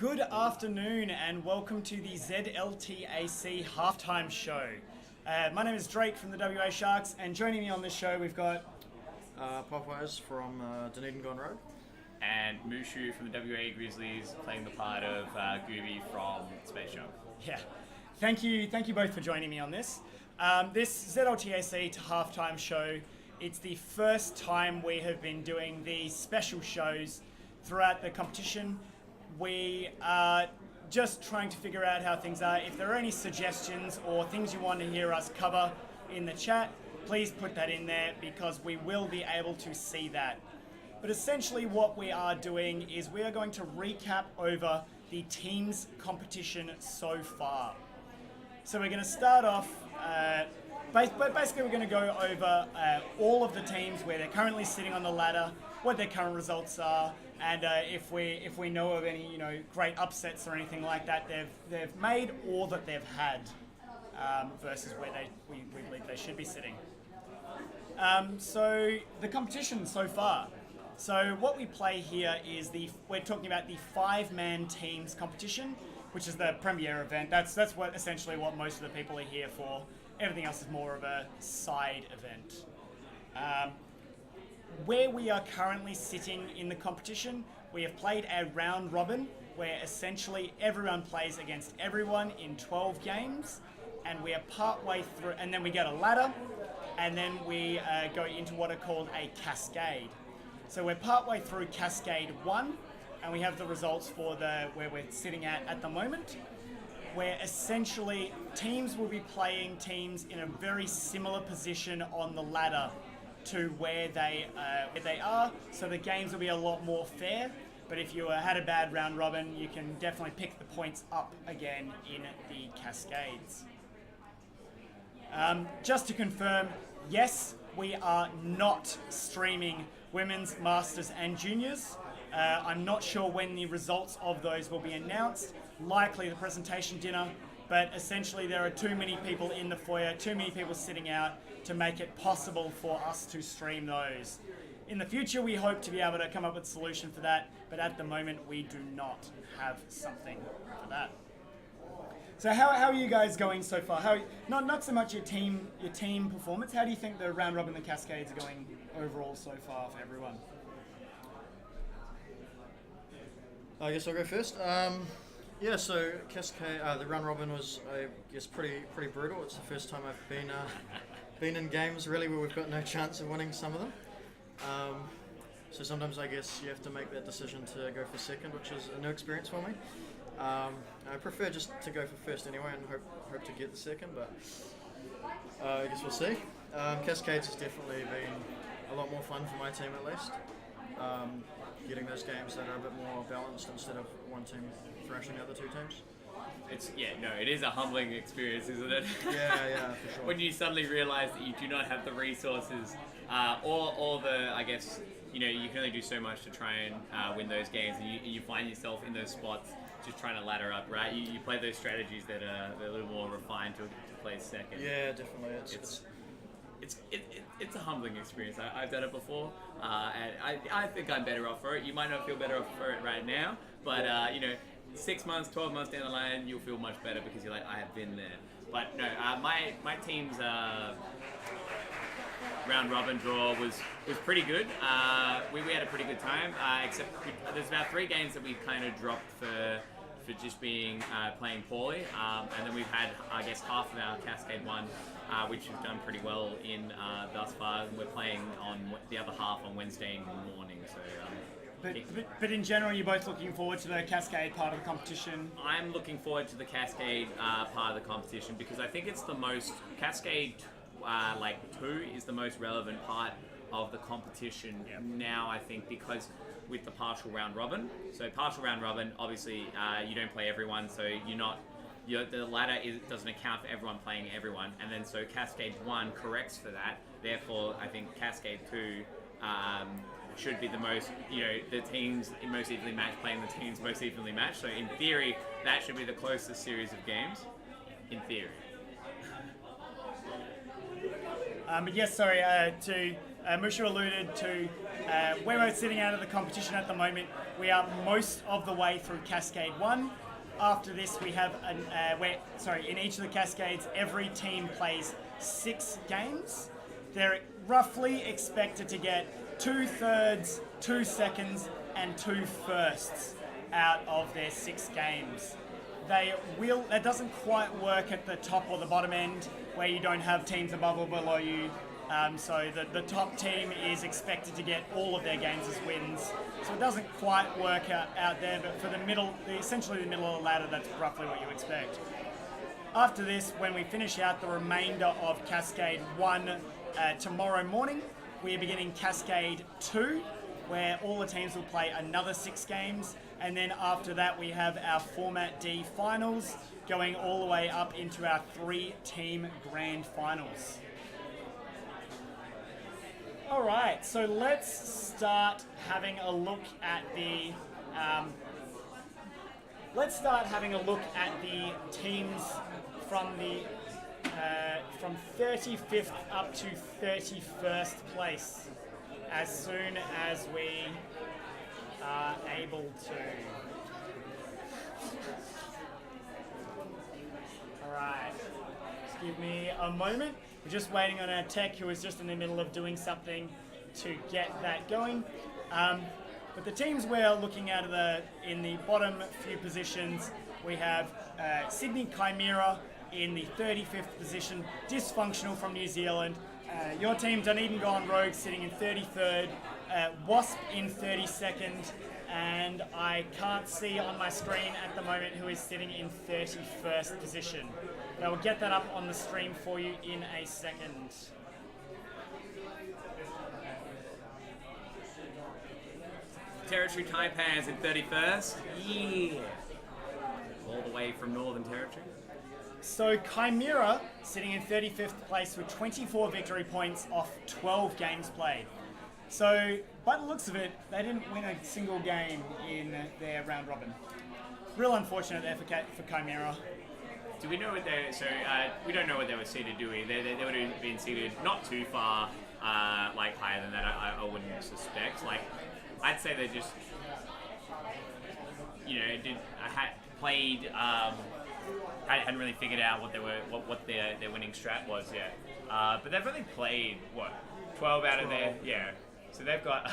Good afternoon and welcome to the ZLTAC halftime show. My name is Drayke from the WA Sharks, and joining me on this show we've got Popeyes from Dunedin Gone Road. And Mushu from the WA Grizzlies, playing the part of Gooby from Space Jump. Yeah, thank you both for joining me on this. This ZLTAC halftime show, it's the first time we have been doing these special shows throughout the competition. We are just trying to figure out how things are. If there are any suggestions or things you want to hear us cover in the chat, please put that in there because we will be able to see that. But essentially what we are doing is we are going to recap over the team's competition so far. So we're going to start off, basically we're going to go over all of the teams, where they're currently sitting on the ladder, what their current results are, and if we know of any great upsets or anything like that they've made or that they've had versus where we believe they should be sitting. So the competition so far. So what we play here is we're talking about the 5-man teams competition, which is the premier event. That's essentially what most of the people are here for. Everything else is more of a side event. Where we are currently sitting in the competition, we have played a round robin where essentially everyone plays against everyone in 12 games, and we are partway through, and then we get a ladder, and then we go into what are called a cascade. So we're partway through Cascade 1, and we have the results for where we're sitting at the moment, where essentially teams will be playing teams in a very similar position on the ladder to where they are. So the games will be a lot more fair, but if you had a bad round robin, you can definitely pick the points up again in the Cascades. Just to confirm, yes, we are not streaming Women's, Masters and Juniors. I'm not sure when the results of those will be announced, likely the presentation dinner, but essentially there are too many people in the foyer, too many people sitting out to make it possible for us to stream those. In the future we hope to be able to come up with a solution for that, but at the moment we do not have something for that. So how are you guys going so far? Not so much your team performance. How do you think the round robin and the Cascades are going overall so far for everyone? I guess I'll go first. So Cascade, the round robin was, I guess, pretty brutal. It's the first time I've been in games really where we've got no chance of winning some of them. So sometimes I guess you have to make that decision to go for second, which is a new experience for me. I prefer just to go for first anyway and hope to get the second, but I guess we'll see. Cascades has definitely been a lot more fun for my team at least. Getting those games that are a bit more balanced instead of one team thrashing the other two teams. It is a humbling experience, isn't it? Yeah, for sure. When you suddenly realise that you do not have the resources or the, I guess, you can only do so much to try and win those games, and you find yourself in those spots just trying to ladder up, right? You play those strategies that are a little more refined to play second. Yeah, definitely. It's a humbling experience. I've done it before, and I think I'm better off for it. You might not feel better off for it right now, but 6 months, 12 months down the line, you'll feel much better because you're like, I have been there. But no, my team's round robin draw was pretty good. We had a pretty good time, except there's about 3 games that we kind of dropped for just playing poorly, and then we've had, I guess, half of our Cascade 1, which we've done pretty well in thus far. We're playing on the other half on Wednesday morning. So. But in general, you're both looking forward to the Cascade part of the competition? I'm looking forward to the Cascade part of the competition because I think it's the most Cascade 2 is the most relevant part of the competition now, I think, because with the partial round robin. So partial round robin, obviously you don't play everyone, so the ladder doesn't account for everyone playing everyone, and then so Cascade 1 corrects for that. Therefore, I think Cascade 2 should be the most, the teams most evenly matched playing the teams most evenly matched. So in theory, that should be the closest series of games. In theory. But yes, sorry, to Mushu alluded to, where we're sitting out of the competition at the moment, we are most of the way through Cascade 1. After this, we have, in each of the Cascades, every team plays 6 games. They're roughly expected to get 2/3, 2 seconds, and 2 firsts out of their 6 games. That doesn't quite work at the top or the bottom end, where you don't have teams above or below you. So the top team is expected to get all of their games as wins. So it doesn't quite work out there, but for essentially the middle of the ladder, that's roughly what you expect. After this, when we finish out the remainder of Cascade 1 tomorrow morning, we are beginning Cascade 2, where all the teams will play another 6 games. And then after that, we have our Format D finals, going all the way up into our 3-team grand finals. All right, so let's start having a look at the teams from 35th up to 31st place as soon as we are able to. All right, just give me a moment. We're just waiting on our tech, who is just in the middle of doing something to get that going. But the teams we're looking at in the bottom few positions, we have Sydney Chimera in the 35th position, Dysfunctional from New Zealand. Your team, Dunedin Gone Rogue, sitting in 33rd, Wasp in 32nd, and I can't see on my screen at the moment who is sitting in 31st position. But I will get that up on the stream for you in a second. Territory Taipans in 31st. Yeah. All the way from Northern Territory. So Chimera sitting in 35th place with 24 victory points off 12 games played. So, by the looks of it, they didn't win a single game in their round robin. Real unfortunate there for Chimera. Do we know what we don't know what they were seeded, do we? They would have been seeded not too far, higher than that. I wouldn't suspect. I'd say they just, hadn't really figured out what their winning strat was yet. But they've only played 12 out of their So they've got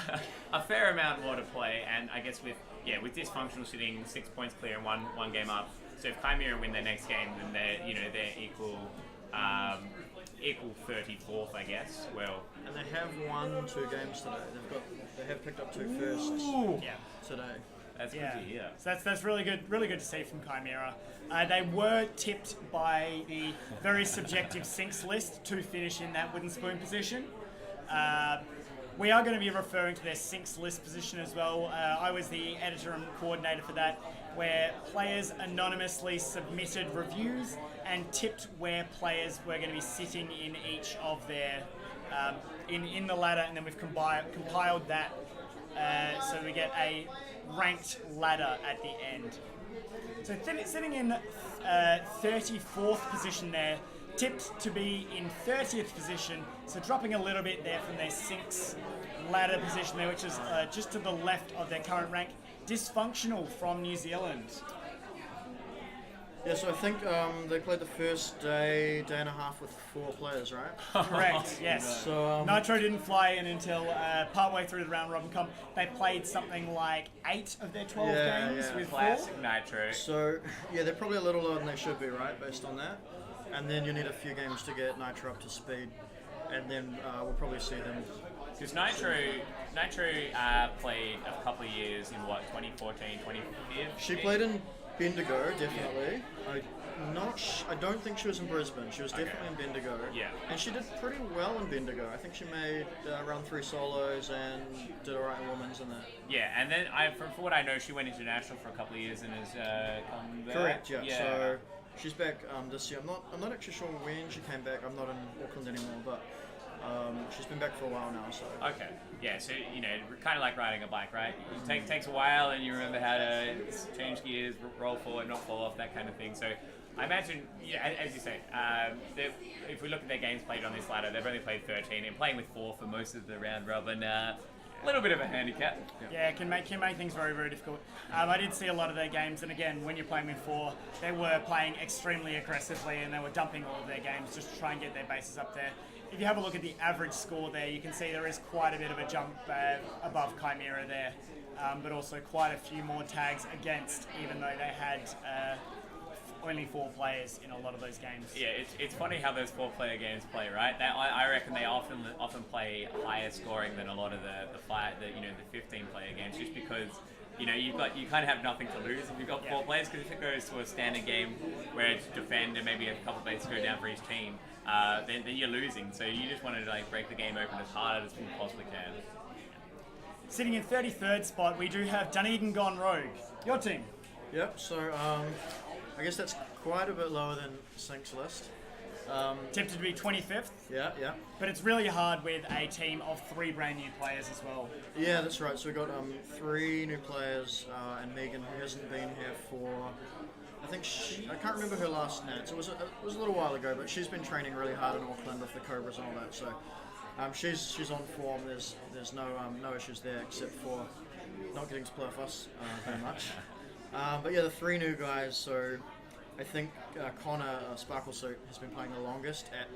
a fair amount more to play, and I guess with Dysfunctional sitting 6 points clear and one game up. So if Chimera win their next game, then they're equal 34th, I guess. Well, and they have won 2 games today. They have picked up 2 firsts today. That's good to hear. So that's really good to see from Chimera. They were tipped by the very subjective Sinks list to finish in that wooden spoon position. We are going to be referring to their Sinks list position as well. I was the editor and coordinator for that, where players anonymously submitted reviews and tipped where players were going to be sitting in each of their in the ladder, and then we've compiled that so we get a ranked ladder at the end. So sitting in 34th position there, tipped to be in 30th position, so dropping a little bit there from their Sinks ladder position there, which is just to the left of their current rank. Dysfunctional from New Zealand. Yeah, so I think they played the first day and a half with 4 players, right? Correct, yes. So Nitro didn't fly in until partway through the round robin comp. They played something like 8 of their 12 games with classic 4. Nitro. So, they're probably a little lower than they should be, right, based on that. And then you need a few games to get Nitro up to speed, and then we'll probably see them. Because Nitro played a couple of years in 2014, 2015. She played in Bendigo, definitely. I don't think she was in Brisbane. She was definitely in Bendigo. Yeah. And she did pretty well in Bendigo. I think she made around 3 solos and did alright in women's and that. Yeah, and then from what I know, she went international for a couple of years and has come back. Correct. Yeah. So she's back this year. I'm not actually sure when she came back. I'm not in Auckland anymore, but she's been back for a while now. So. Okay. Yeah, so kind of like riding a bike, right? It takes a while, and you remember how to change gears, roll forward, not fall off, that kind of thing. So I imagine, as you say, if we look at their games played on this ladder, they've only played 13 and playing with 4 for most of the round robin. A little bit of a handicap. Yeah, it can make things very, very difficult. I did see a lot of their games, and again, when you're playing with 4, they were playing extremely aggressively, and they were dumping all of their games just to try and get their bases up there. If you have a look at the average score there, you can see there is quite a bit of a jump above Chimera there, but also quite a few more tags against, even though they had only 4 players in a lot of those games. Yeah, it's funny how those 4-player games play, right? I reckon they often play higher scoring than a lot of the 15-player games, just because you kind of have nothing to lose if you've got 4 players. Because if it goes to a standard game where it's defend and maybe a couple of bases go down for each team, then you're losing. So you just want to break the game open as hard as you possibly can. Sitting in 33rd spot, we do have Dunedin gone rogue. Your team. Yep. So I guess that's quite a bit lower than Sync's list. Tipped to be 25th. Yeah. But it's really hard with a team of 3 brand new players as well. Yeah, that's right. So we got 3 new players, and Megan, who hasn't been here for, I can't remember her last nats. It was a little while ago, but she's been training really hard in Auckland with the Cobras and all that. So she's on form. There's no issues there except for not getting to play with us very much. But yeah, the 3 new guys. So I think Connor Sparklesuit has been playing the longest at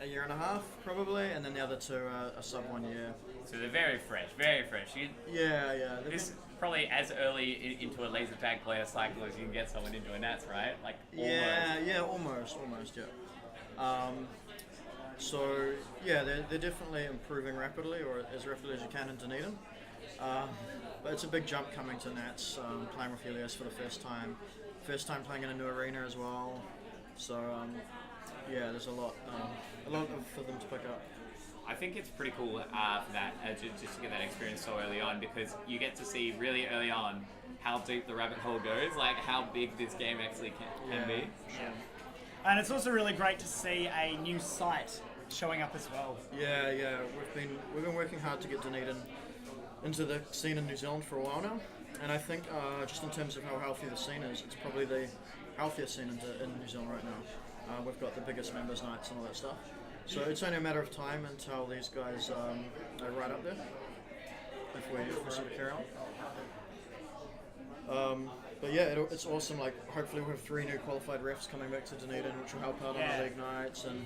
a year and a half probably, and then the other 2 are a sub 1 year. So they're very fresh, very fresh. Yeah. This is probably as early into a laser tag player cycle as you can get someone into a Nats, right? Like almost. Almost. So yeah, they're definitely improving rapidly, or as rapidly as you can in Dunedin. But it's a big jump coming to Nats, playing with Helios for the first time playing in a new arena as well. So yeah, there's a lot for them to pick up. I think it's pretty cool for that, just to get that experience so early on, because you get to see really early on how deep the rabbit hole goes, like how big this game actually can be. Yeah. And it's also really great to see a new site showing up as well. Yeah. We've been working hard to get Dunedin into the scene in New Zealand for a while now, and I think just in terms of how healthy the scene is, it's probably the healthiest scene in New Zealand right now. We've got the biggest members nights and all that stuff. So it's only a matter of time until these guys are right up there, if we sort of carry on. But yeah, it's awesome. Like, hopefully we'll have 3 new qualified refs coming back to Dunedin, which will help out on the league nights, and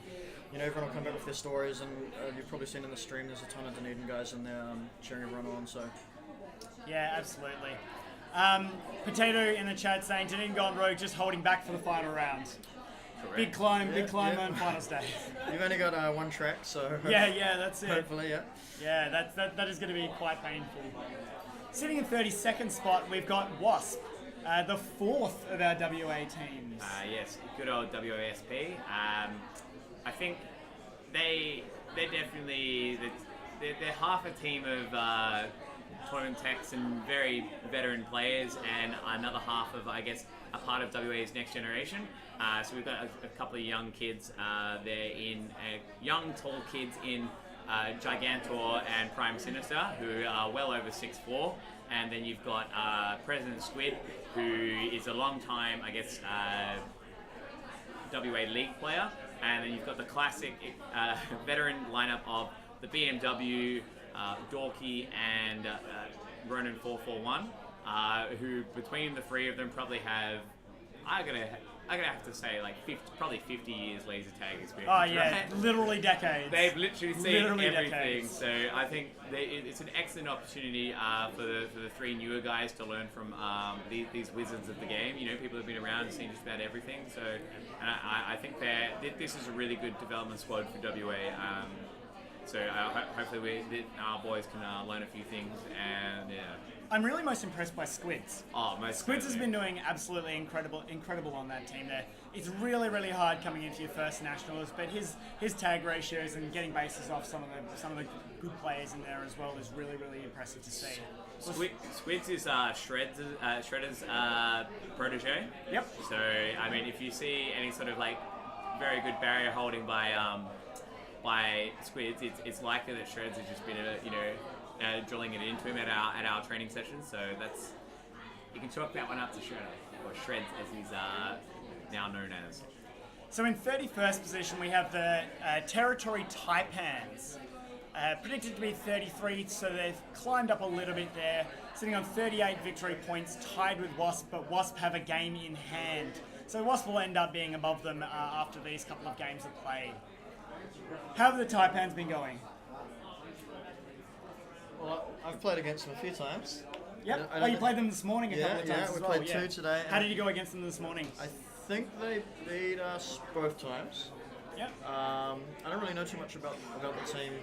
everyone will come back with their stories. And you've probably seen in the stream, there's a ton of Dunedin guys in there cheering everyone on. So yeah, absolutely. Potato in the chat saying Dunedin gone rogue, just holding back for the final round. Correct. Big climb on finals day. You've only got 1 track, so yeah, that's it. Hopefully, yeah. Yeah, that is going to be quite painful. Sitting in 32nd spot, we've got Wasp, the 4th of our WA teams. Yes, good old WASP. I think they're definitely they're half a team of tournament techs and very veteran players, and another half of, I guess, a part of WA's next generation. So we've got a couple of young kids. They're in young, tall kids in Gigantor and Prime Sinister, who are well over 6'4", and then you've got President Squid, who is a long time, I guess, WA League player, and then you've got the classic veteran lineup of the BMW, Dorky, and Ronin 441, who between the 3 of them probably have, I'm gonna have to say, like probably 50 years laser tag experience. Oh yeah, right? Literally decades. They've literally seen everything. Decades. So I think it's an excellent opportunity for the 3 newer guys to learn from these wizards of the game. People who've been around and seen just about everything. So I think this is a really good development squad for WA. So hopefully our boys can learn a few things, and yeah. I'm really most impressed by Squids. Squids has been doing absolutely incredible on that team there. It's really, really hard coming into your first nationals, but his tag ratios and getting bases off some of the good players in there as well is really, really impressive to see. Squids is Shredder's protege. Yep. So I mean, if you see any sort of like very good barrier holding by by Squids, it's likely that Shreds has just been drilling it into him at our training sessions. So that's, you can chalk that one up to Shredder, or Shreds as he's now known as. So in 31st position we have the Territory Taipans, predicted to be 33, so they've climbed up a little bit there, sitting on 38 victory points, tied with Wasp, but Wasp have a game in hand. So Wasp will end up being above them after these couple of games are played. How have the Taipans been going? Well, I've played against them a few times. Yep. You played them this morning a couple of times Yeah, as we well. played two today. How did you go against them this morning? I think they beat us both times. Yep. I don't really know too much about the team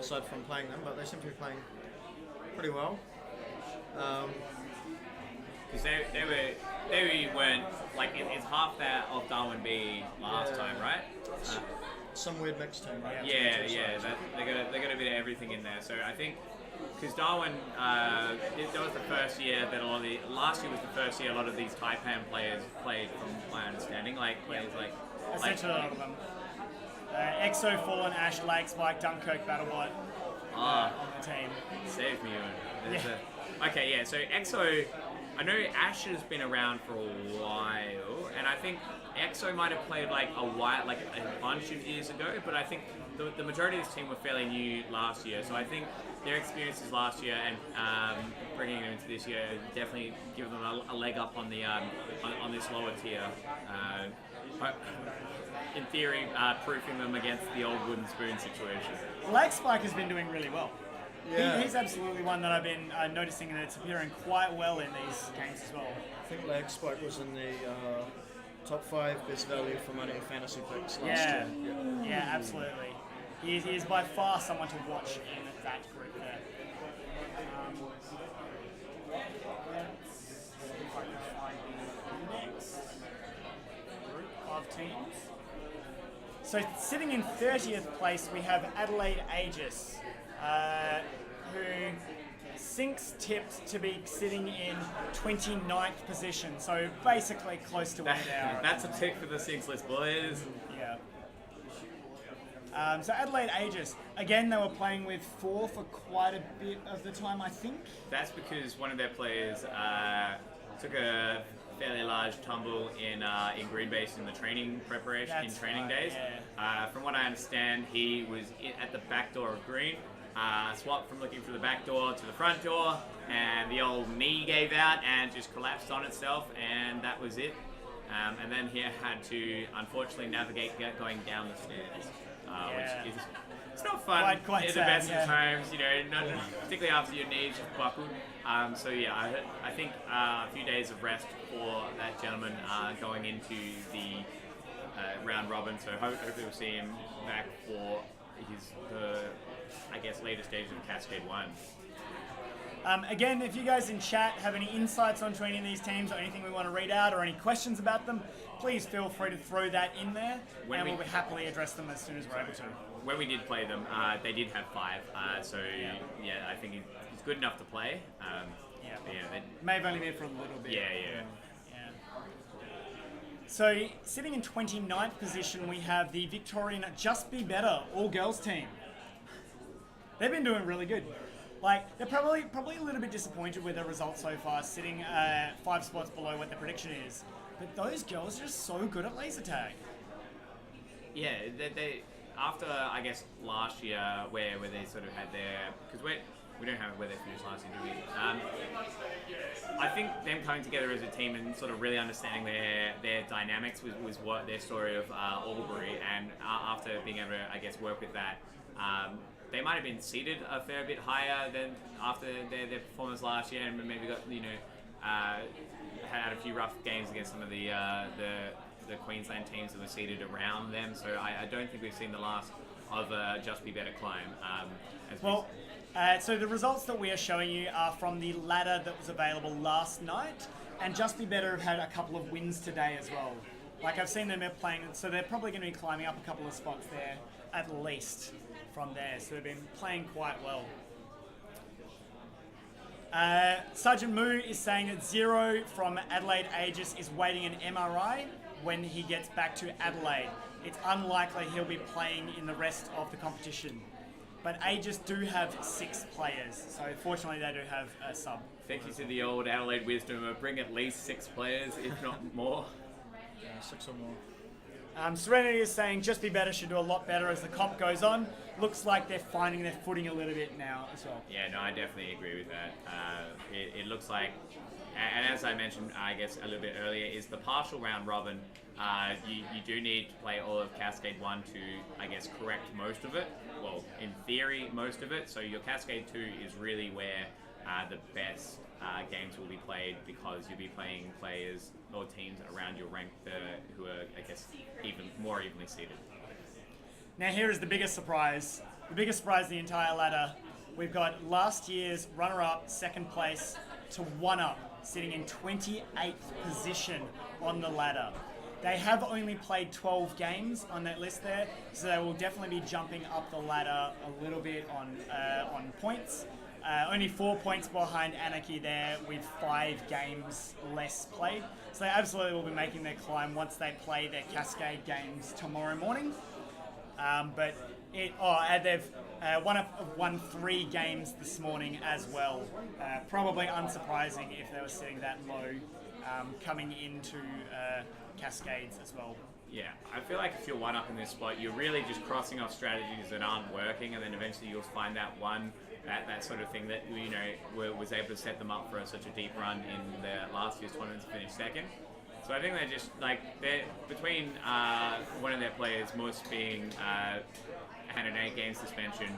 aside from playing them, but they seem to be playing pretty well. Because they weren't, like, it's half that of Darwin B last time, right? Some weird mixed team, right? Yeah. They got a bit of everything in there. So I think, because Darwin, that was the first year that last year was the first year a lot of these Taipan players played, from my understanding, like players like essentially a lot of them. Exo, Fallen, Ash, Lake, Spike, Dunkirk, Battlebot on the team. Save me, Owen. Okay, yeah. So Exo, I know Ash has been around for a while, and I think Exo might have played like a bunch of years ago, but I think the majority of this team were fairly new last year. So I think their experiences last year and bringing them into this year definitely give them a leg up on the on this lower tier. In theory, proofing them against the old wooden spoon situation. Lake Spike has been doing really well. Yeah. He's absolutely one that I've been noticing, and it's appearing quite well in these games as well. I think Lag Spike was in the top 5 best value for money fantasy picks last year. Yeah, absolutely. He is by far someone to watch in that group there. Let's see if I can find the next group of teams. So sitting in 30th place, we have Adelaide Aegis, who Sinks tipped to be sitting in 29th position, so basically close to where they are. That's a tick for the Sinks list, boys. Yeah. So Adelaide Aegis, again, they were playing with 4 for quite a bit of the time, I think. That's because one of their players took a fairly large tumble in green base in the training preparation, That's training right, days. yeah. From what I understand, he was at the back door of green, swapped from looking through the back door to the front door, and the old knee gave out and just collapsed on itself, and that was it. And then he had to, unfortunately, navigate going down the stairs, which is it's not fun Quite in the sad, best yeah. of times, not, particularly after your knees just buckled. So yeah, I think a few days of rest for that gentleman going into the round robin. So hopefully we'll see him back for I guess later stages of Cascade 1. Again, if you guys in chat have any insights on any of these teams or anything we want to read out or any questions about them, please feel free to throw that in there, and we'll happily address them as soon as we're able to. When we did play them, they did have 5, so yeah, I think it's good enough to play. May have only been for a little bit. Yeah. So, sitting in 29th position, we have the Victorian Just Be Better all-girls team. They've been doing really good. Like, they're probably a little bit disappointed with their results so far, sitting 5 spots below what the prediction is. But those girls are just so good at laser tag. Yeah, they after I guess last year where they sort of had their, because we don't have where they finished last year, do we? I think them coming together as a team and sort of really understanding their dynamics was what their story of Albury, and after being able to, I guess, work with that, they might have been seeded a fair bit higher than after their performance last year, and maybe got had a few rough games against some of the Queensland teams that were seeded around them. So I don't think we've seen the last of Just Be Better climb. So the results that we are showing you are from the ladder that was available last night, and Just Be Better have had a couple of wins today as well. Like, I've seen them playing, so they're probably going to be climbing up a couple of spots there at least from there. So they've been playing quite well. Sergeant Moo is saying that Zero from Adelaide Aegis is waiting an MRI when he gets back to Adelaide. It's unlikely he'll be playing in the rest of the competition. But Aegis do have 6 players, so fortunately they do have a sub. Thank you to the old Adelaide wisdom of bring at least 6 players, if not more. Yeah, 6 or more. Serenity is saying Just Be Better should do a lot better as the comp goes on. Looks like they're finding their footing a little bit now as well. Yeah, no, I definitely agree with that. It looks like, and as I mentioned, I guess a little bit earlier, is the partial round robin. You do need to play all of Cascade 1 to, I guess, correct most of it. Well, in theory, most of it. So your Cascade 2 is really where the best games will be played, because you'll be playing players or teams around your rank who are, I guess, even more evenly seated. Now here is the biggest surprise. The biggest surprise of the entire ladder. We've got last year's runner-up, second place, to one-up, sitting in 28th position on the ladder. They have only played 12 games on that list there, so they will definitely be jumping up the ladder a little bit on points. Only 4 points behind Anarchy there, with 5 games less played. So they absolutely will be making their climb once they play their Cascade games tomorrow morning. And they've won 3 games this morning as well. Probably unsurprising if they were sitting that low coming into Cascades as well. Yeah, I feel like if you're one up in this spot, you're really just crossing off strategies that aren't working, and then eventually you'll find that one, that sort of thing that, you know, was able to set them up for such a deep run in their last year's tournament to finish second. So I think they're just they're between one of their players, Moose, being had an 8-game suspension,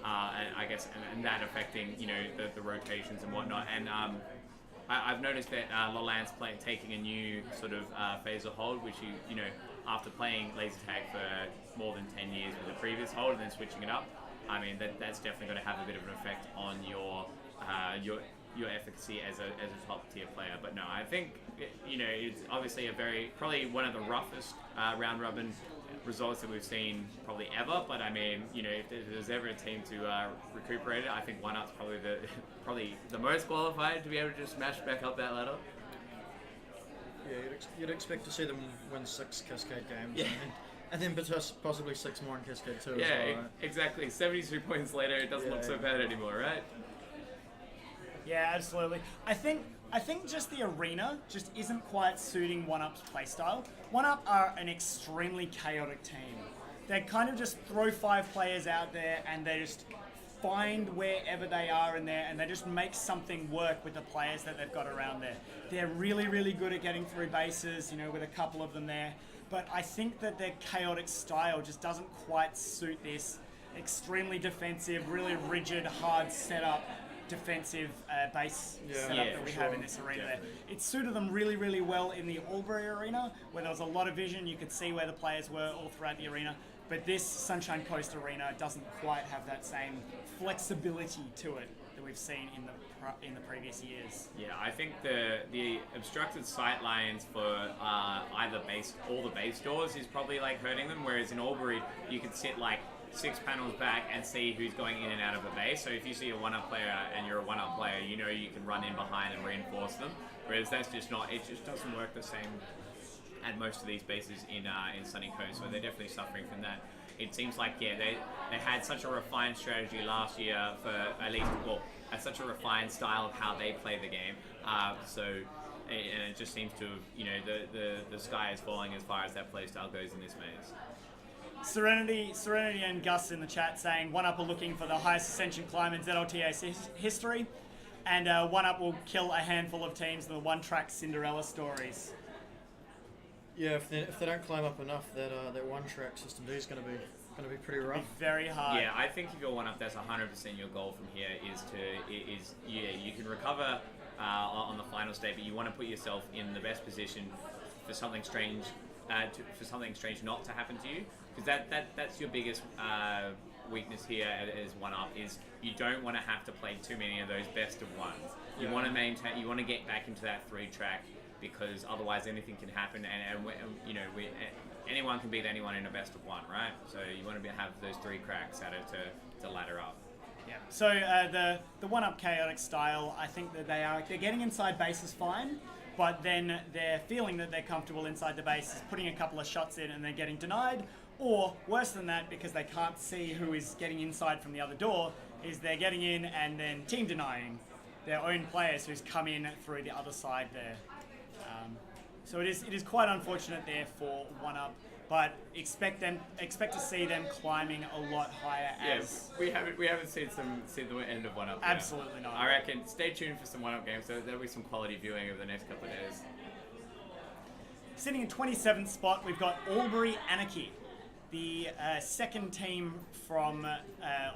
and I guess and that affecting, you know, the rotations and whatnot. And I've noticed that Lolan's taking a new sort of phase of hold, which you know, after playing ZLTAC for more than 10 years with the previous hold and then switching it up, I mean that's definitely going to have a bit of an effect on your efficacy as a top tier player. But no, I think you know, it's obviously probably one of the roughest round robin results that we've seen probably ever. But I mean, you know, if there's ever a team to recuperate it, I think one up's probably the most qualified to be able to just smash back up that ladder. Yeah, you'd expect to see them win 6 Cascade games. Yeah. And then possibly 6 more in Cascade 2 Yeah, as well, right? exactly. 72 points later, it doesn't look so bad anymore, right? Yeah, absolutely. I think just the arena just isn't quite suiting One-Up's playstyle. One-Up are an extremely chaotic team. They kind of just throw 5 players out there and they just find wherever they are in there, and they just make something work with the players that they've got around there. They're really, really good at getting through bases, you know, with a couple of them there. But I think that their chaotic style just doesn't quite suit this extremely defensive, really rigid, hard setup, defensive base setup that we have in this arena there. It suited them really, really well in the Albury arena, where there was a lot of vision. You could see where the players were all throughout the arena. But this Sunshine Coast arena doesn't quite have that same flexibility to it that we've seen in the previous years. Yeah, I think the obstructed sight lines for either all the base doors is probably like hurting them, whereas in Albury you could sit like 6 panels back and see who's going in and out of a base. So if you see a one-up player and you're a one-up player, you know you can run in behind and reinforce them. Whereas that's just not, it just doesn't work the same at most of these bases in Sunny Coast, so they're definitely suffering from that. It seems like, yeah, they had such a refined strategy last year for at least, well, such a refined style of how they play the game. And it just seems to, you know, the sky is falling as far as that play style goes in this maze. Serenity and Gus in the chat saying One-Up are looking for the highest ascension climb in ZLTAC history, and One-Up will kill a handful of teams in the one-track Cinderella stories. Yeah, if they don't climb up enough, that one-track system D is going to be pretty rough. Very hard. Yeah, I think if you're one-up, that's 100% your goal from here. You can recover on the final state, but you want to put yourself in the best position for something strange. For something strange not to happen to you, because that's your biggest weakness here as one-up, is you don't want to have to play too many of those best of ones. You want to maintain, you want to get back into that 3-track, because otherwise anything can happen, and you know, anyone can beat anyone in a best of one, right? So you want to have those 3 cracks at it to ladder up. Yeah. So the one-up chaotic style, I think that they're getting inside base is fine, but then they're feeling that they're comfortable inside the base, is putting a couple of shots in and they're getting denied, or worse than that, because they can't see who is getting inside from the other door, is they're getting in and then team denying their own players who's come in through the other side there. So it is quite unfortunate there for one-up. But expect to see them climbing a lot higher as we haven't seen the end of one up. Absolutely not. I reckon stay tuned for some one up games. There'll be some quality viewing over the next couple of days. Sitting in 27th spot, we've got Albury Anarchy, the second team from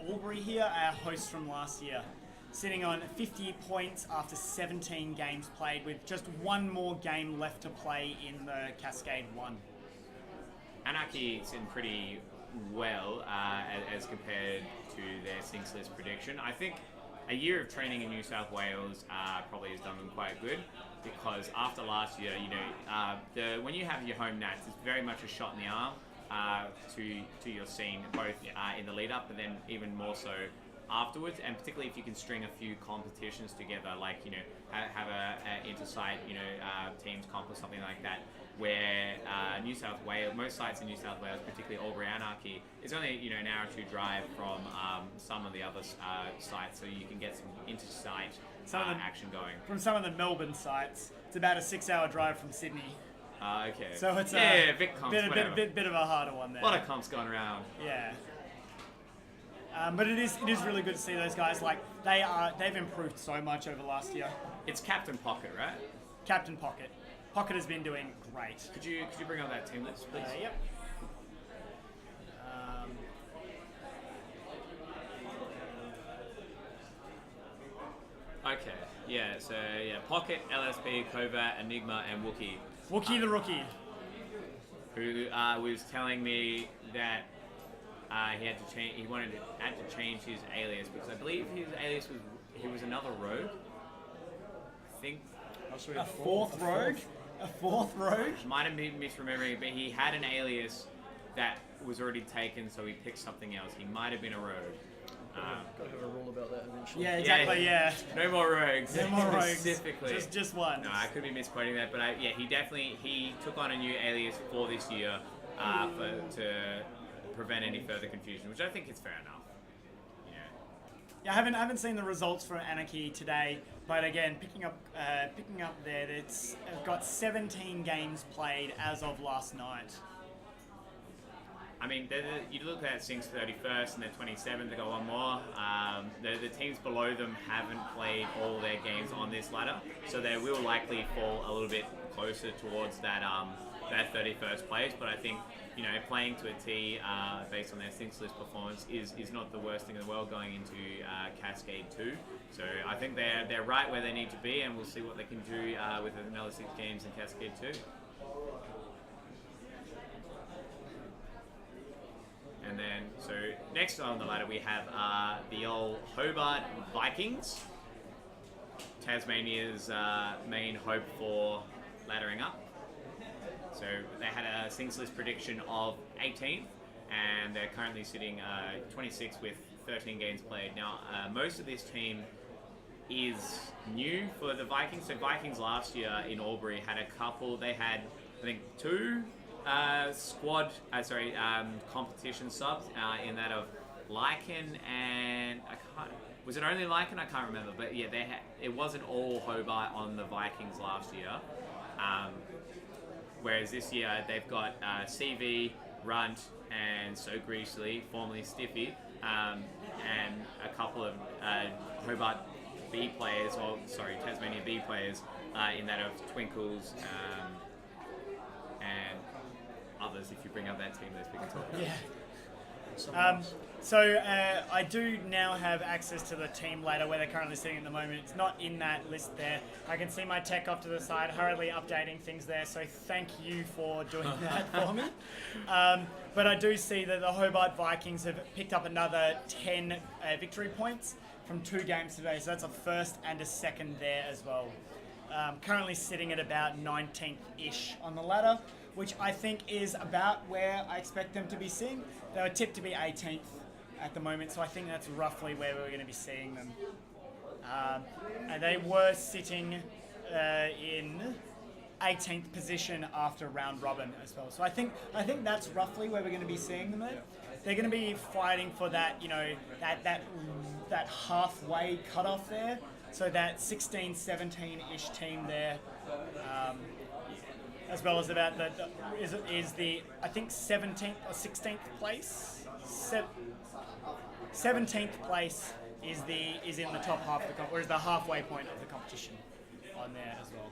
Albury here, our host from last year, sitting on 50 points after 17 games played, with just one more game left to play in the Cascade 1. Anarchy is in pretty well as compared to their Sinks List prediction. I think a year of training in New South Wales probably has done them quite good, because after last year, when you have your home nats, it's very much a shot in the arm to your scene, both in the lead up, but then even more so afterwards, and particularly if you can string a few competitions together, like have a intersite teams comp or something like that, where New South Wales, most sites in New South Wales, particularly Albury Anarchy, is only an hour or two drive from some of the other sites, so you can get some intersite action going. From some of the Melbourne sites, it's about a 6-hour drive from Sydney. Okay. So it's a bit of a harder one there. A lot of comps going around. Yeah. But it is really good to see those guys. Like they've improved so much over last year. It's Captain Pocket, right? Captain Pocket. Pocket has been doing great. Could you bring up that team list, please? Yep. Okay. Yeah. So Pocket, LSP, Kovat, Enigma, and Wookie. Wookie the rookie. Who was telling me that he had to change. He had to change his alias, because I believe his alias was another rogue. I think. A fourth rogue. A fourth rogue? Might have been misremembering, but he had an alias that was already taken, so he picked something else. He might have been a rogue. Got to have a rule about that eventually. Yeah, exactly. Yeah. No more rogues. No more rogues. Specifically. Just one. No, I could be misquoting that, but he took on a new alias for this year to prevent any further confusion, which I think is fair enough. Yeah, I haven't seen the results for Anarchy today, but again, picking up there, it's got 17 games played as of last night. I mean, you look at Sinks 31st and they're 27th, they got one more. The teams below them haven't played all their games on this ladder, so they will likely fall a little bit closer towards that 31st place. But I think playing to a T based on their Sinks List performance is not the worst thing in the world going into Cascade 2. So I think they're right where they need to be, and we'll see what they can do with another 6 games in Cascade 2. And then, so next on the ladder we have the old Hobart Vikings, Tasmania's main hope for laddering up. So they had a Sinks List prediction of 18th, and they're currently sitting 26th with 13 games played. Now, most of this team is new for the Vikings. So Vikings last year in Albury had a couple. They had, I think, 2 competition subs in that of Lycan and was it only Lycan? I can't remember, but yeah, it wasn't all Hobart on the Vikings last year. Whereas this year they've got CV, Runt, and So Greasily, formerly Stiffy, and a couple of Hobart B players, Tasmania B players in that of Twinkles and others. If you bring up that team list, we can talk about it. So I do now have access to the team ladder where they're currently sitting at the moment. It's not in that list there. I can see my tech off to the side, hurriedly updating things there, so thank you for doing that for me. But I do see that the Hobart Vikings have picked up another 10 victory points from 2 games today, so that's a first and a second there as well. Currently sitting at about 19th-ish on the ladder, which I think is about where I expect them to be sitting. They were tipped to be 18th at the moment, so I think that's roughly where we're going to be seeing them. And they were sitting in 18th position after round robin as well. So I think that's roughly where we're going to be seeing them at. They're going to be fighting for that, that halfway cutoff there. So that 16, 17-ish team there, as well as about is the I think 17th or 16th place. 17th place is in the top half of the or is the halfway point of the competition on there as well.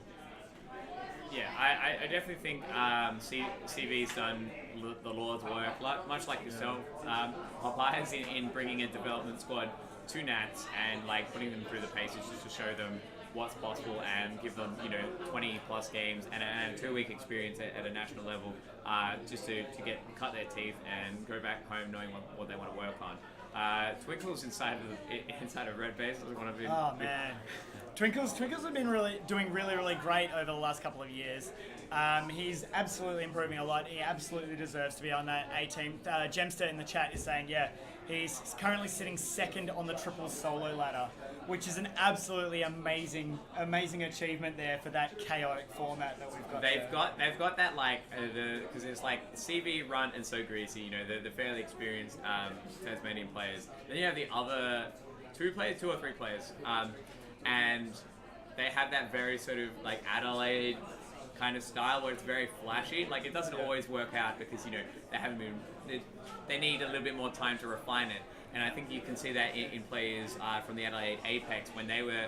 Yeah, I definitely think CV's done the Lord's work, much like yourself, Popeyes, in bringing a development squad to Nats and like putting them through the paces just to show them what's possible and give them 20 plus games and a 2-week experience at a national level, just to cut their teeth and go back home knowing what they want to work on. Twinkle's inside of Red Base is one of them. Oh man, Twinkle's have been doing really great over the last couple of years. He's absolutely improving a lot. He absolutely deserves to be on that A team. Gemster in the chat is saying, yeah, he's currently sitting second on the triple solo ladder, which is an absolutely amazing achievement there for that chaotic format that we've got. They've got that because it's like CV, Runt, and So Greasy. The fairly experienced Tasmanian players. Then you have the other two or three players, and they have that very sort of like Adelaide kind of style where it's very flashy. Like it doesn't always work out because they haven't been. They need a little bit more time to refine it, and I think you can see that in players from the Adelaide Apex when they were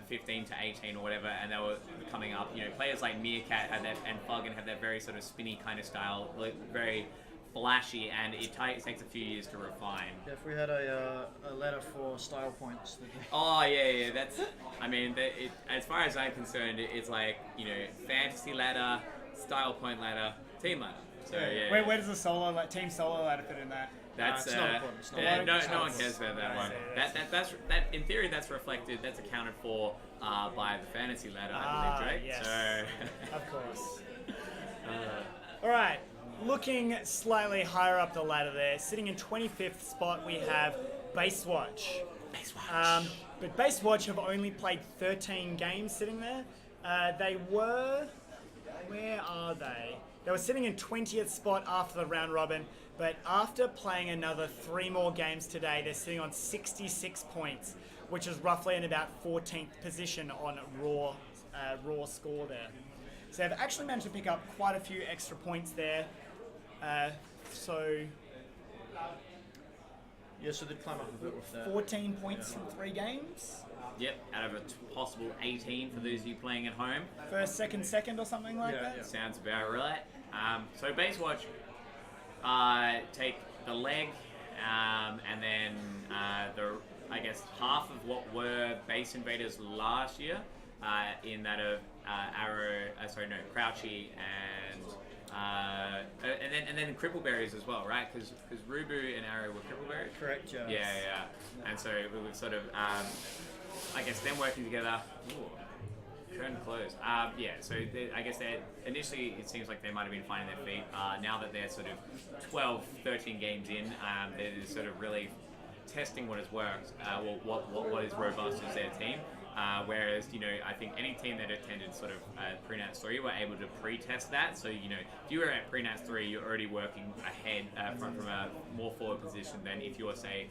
15 to 18 or whatever, and they were coming up. Players like Meerkat had that, and Fuggan had that very sort of spinny kind of style, like very flashy, and it takes a few years to refine. Yeah, if we had a ladder for style points. Oh yeah, that's. I mean, as far as I'm concerned, it's like fantasy ladder, style point ladder, team ladder. So yeah. Where does the team solo ladder fit in that? That's it's not important. No one cares about that one. That's in theory that's reflected. That's accounted for by the fantasy ladder, I believe, Drake. Yes. So Of course. All right. Looking slightly higher up the ladder there, sitting in 25th spot, we have Basewatch. But Basewatch have only played 13 games sitting there. Where are they? They were sitting in 20th spot after the round robin, but after playing another 3 more games today, they're sitting on 66 points, which is roughly in about 14th position on raw score there. So they've actually managed to pick up quite a few extra points there. So they'd climb up a bit with that. 14 points from 3 games. Yep, out of a possible 18 for those of you playing at home. First, second, or something like that. Yeah. Sounds about right. So Basewatch take the leg, and then I guess half of what were Base Invaders last year, in that of Crouchy and then Crippleberries as well, right? Because Rubu and Arrow were Crippleberries. Correct, yeah. Yeah. And so we've sort of, I guess, them working together. Curtain closed. So I guess that initially it seems like they might have been finding their feet. Now that they're sort of 12, 13 games in, they're sort of really testing what has worked, what is robust as their team. Whereas, I think any team that attended sort of pre-Nats 3 were able to pre-test that. So, if you were at pre-Nats 3, you're already working ahead from a more forward position than if you were, say,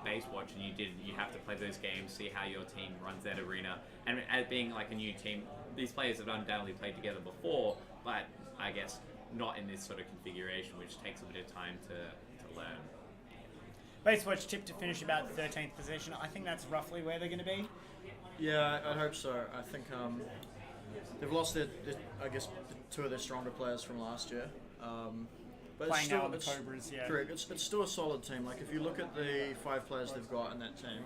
Basewatch and you didn't. You have to play those games, see how your team runs that arena. And as being like a new team, these players have undoubtedly played together before, but I guess not in this sort of configuration, which takes a bit of time to learn. Basewatch tipped to finish about 13th position. I think that's roughly where they're going to be. Yeah, I hope so. I think they've lost I guess, 2 of their stronger players from last year. But Playing it's still, now with the Cobras, yeah. Correct. It's still a solid team. Like, if you look at the 5 players they've got in that team,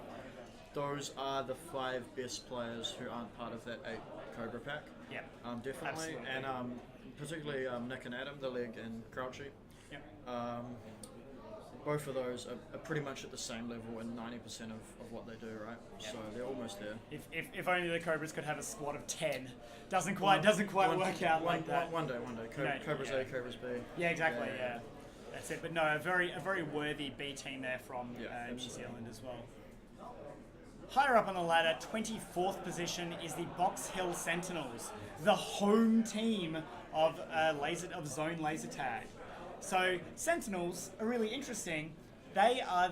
those are the 5 best players who aren't part of that 8 Cobra pack. Yeah. Definitely. Absolutely. And particularly Nick and Adam, the leg and Crouchy. Yeah. Both of those are pretty much at the same level in 90% of what they do, right? Yep. So they're almost there. If only the Cobras could have a squad of 10. Doesn't quite work out like that. One day. Cobras A, Cobras B. Yeah, exactly, yeah. That's it. But no, a very worthy B team there from New Zealand as well. Higher up on the ladder, 24th position is the Box Hill Sentinels, the home team of Zone Laser Tag. So Sentinels are really interesting. They are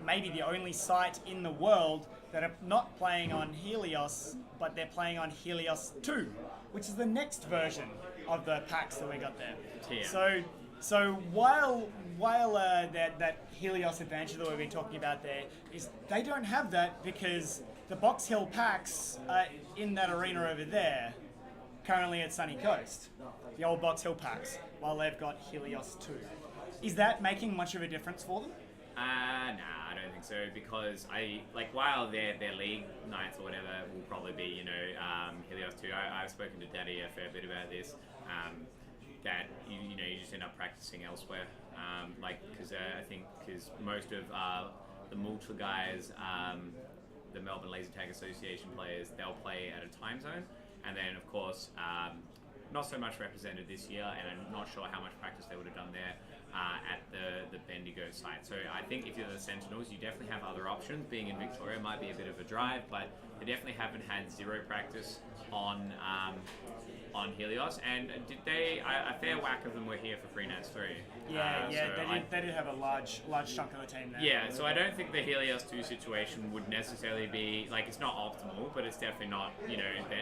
maybe the only site in the world that are not playing on Helios, but they're playing on Helios 2, which is the next version of the packs that we got there. Yeah. So while that Helios advantage that we've been talking about there is they don't have that because the Box Hill packs are in that arena over there, currently at Sunny Coast, the old Box Hill packs, while they've got Helios 2. Is that making much of a difference for them? Nah, I don't think so, because while their league nights or whatever will probably be, Helios 2, I've spoken to Daddy a fair bit about this, that you just end up practicing elsewhere, because I think most of the Multra guys, the Melbourne Laser Tag Association players, they'll play at a time zone, and then of course not so much represented this year, and I'm not sure how much practice they would have done there at the Bendigo site. So I think if you're the Sentinels, you definitely have other options. Being in Victoria might be a bit of a drive, but they definitely haven't had zero practice on Helios. And did a fair whack of them were here for FreeNats 3. They did have a large chunk of the team there. Yeah, so I don't think the Helios 2 situation would necessarily be, it's not optimal, but it's definitely not,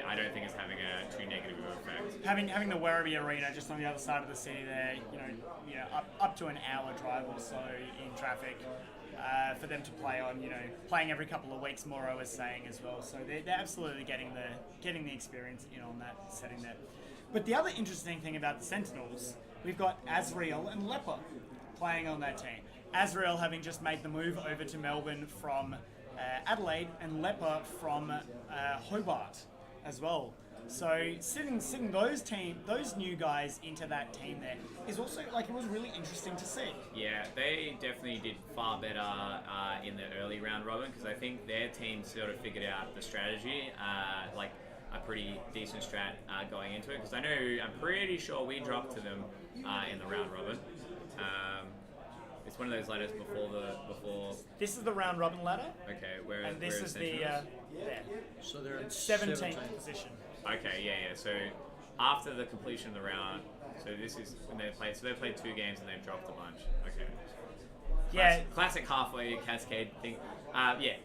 I don't think it's having a too negative effect. Having the Werribee Arena just on the other side of the city there, up to an hour drive or so in traffic, for them to play on, playing every couple of weeks, Moro was saying as well. So they're absolutely getting the experience on that setting there. But the other interesting thing about the Sentinels, we've got Azrael and Leper playing on that team. Azrael having just made the move over to Melbourne from Adelaide, and Leper from Hobart as well. So sitting those new guys into that team there is also it was really interesting to see. Yeah, they definitely did far better in the early round robin, because I think their team sort of figured out the strategy, a pretty decent strat going into it. Because I'm pretty sure we dropped to them in the round robin. It's one of those ladders before. This is the round robin ladder. Okay, and this is the there. So they're in 17th position. Okay, yeah. So after the completion of the round, so this is when they played. So they played 2 games and they've dropped a bunch. Okay. Classic halfway cascade thing.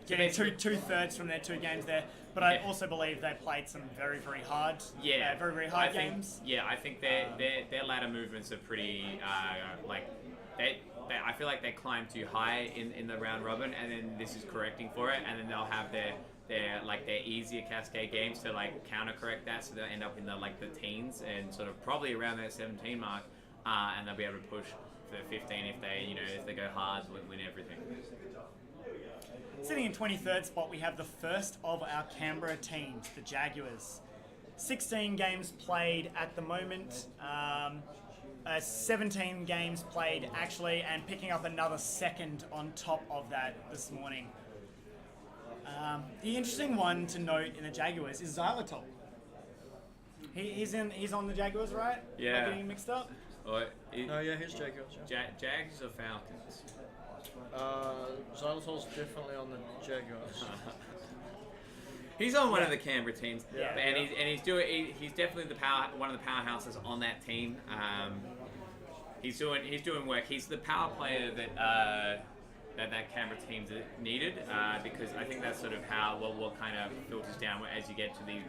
Getting two-thirds from their 2 games there. But I also believe they played some very, very hard, very hard games. I think their ladder movements are pretty I feel like they climbed too high in the round robin, and then this is correcting for it, and then they'll have their easier cascade games to counter correct that, so they'll end up in the teens and sort of probably around that 17 mark, and they'll be able to push for 15 if they go hard, win everything. Sitting in 23rd spot, we have the first of our Canberra teams, the Jaguars. 16 games played at the moment. 17 games played actually, and picking up another second on top of that this morning. The interesting one to note in the Jaguars is Xylitol. He's on the Jaguars, right? Yeah. Am I getting mixed up? He's Jaguars. Jags or Falcons? Xylitol's definitely on the Jaguars. He's on one of the Canberra teams, and he's definitely one of the powerhouses on that team. He's doing work. He's the power player that Canberra teams needed, because I think that's sort of how what kind of filters down as you get to the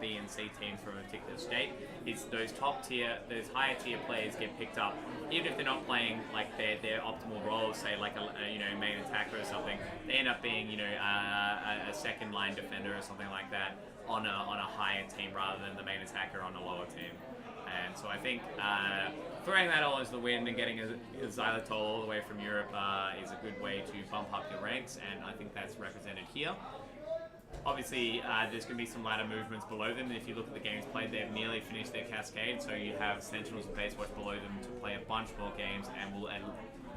B and C teams from a particular state. It's those those higher tier players get picked up, even if they're not playing their optimal roles, say a main attacker or something. They end up being a second line defender or something like that on a higher team rather than the main attacker on a lower team. And so I think throwing that all into the wind and getting a Xylitol all the way from Europe is a good way to bump up your ranks, and I think that's represented here. Obviously, there's going to be some ladder movements below them, and if you look at the games played, they've nearly finished their cascade, so you have Sentinels and Basewatch below them to play a bunch more games, and will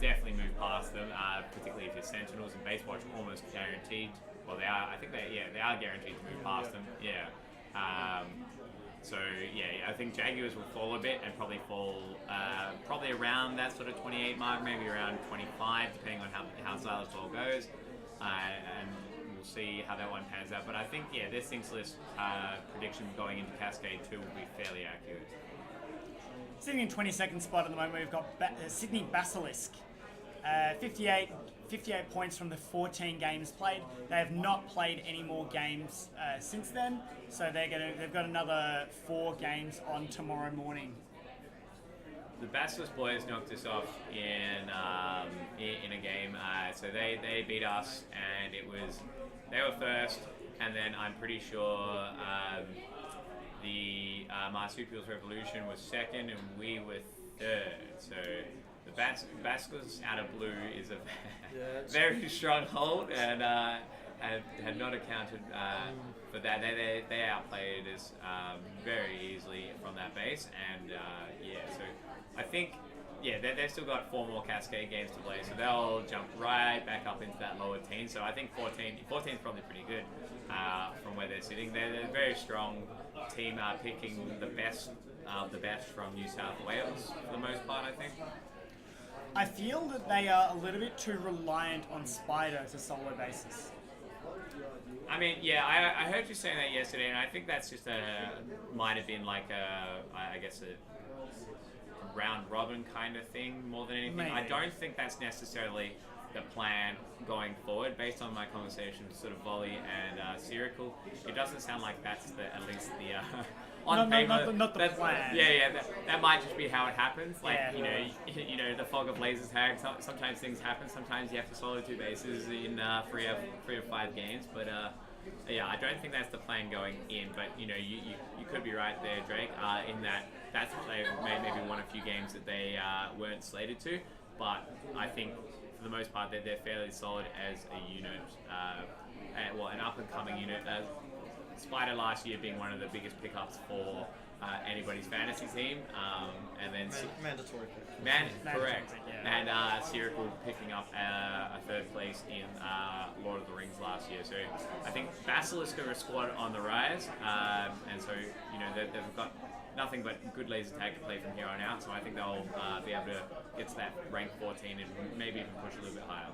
definitely move past them, particularly if you're Sentinels and Basewatch almost guaranteed. Well, they are. I think they are guaranteed to move past them. Yeah. So yeah, I think Jaguars will fall a bit and probably fall probably around that sort of 28 mark, maybe around 25, depending on how Silas ball goes, and we'll see how that one pans out. But I think this Things List prediction going into Cascade 2 will be fairly accurate. Sitting in 22nd spot at the moment, we've got Sydney Basilisk. 58 points from the 14 games played. They have not played any more games since then, so they've got another 4 games on tomorrow morning. The Basilisk boys knocked us off in a game, so they beat us, and they were first, and then I'm pretty sure the Marsupials Revolution was second, and we were third. So the Basilisk out of blue is a very strong hold, and had not accounted for that. They outplayed us very easily from that base, and so I think they've still got 4 more Cascade games to play, so they'll jump right back up into that lower team. So I think 14 is probably pretty good from where they're sitting. They're a very strong team, picking the best from New South Wales for the most part, I think. I feel that they are a little bit too reliant on Spider as a solo basis. I mean, I heard you saying that yesterday, and I think that's just might have been like I guess a round robin kind of thing more than anything. Maybe. I don't think that's necessarily the plan going forward. Based on my conversation with sort of Volley and Sirical, it doesn't sound like that's at least the on paper. Not the plan. That might just be how it happens. Like you know, the fog of lasers tag. Sometimes things happen. Sometimes you have to solo 2 bases in 3 or 5 games. But I don't think that's the plan going in. But you could be right there, Drake. In that's maybe won a few games that they weren't slated to. But I think for the most part they're fairly solid as a unit. An up and coming unit. Spider last year being one of the biggest pickups for anybody's fantasy team, and then mandatory pick. Correct, yeah. and Sirical picking up a 3rd place in Lord of the Rings last year. So I think Basilisk are a squad on the rise, and so they've got nothing but good laser tag to play from here on out. So I think they'll be able to get to that rank 14 and maybe even push a little bit higher.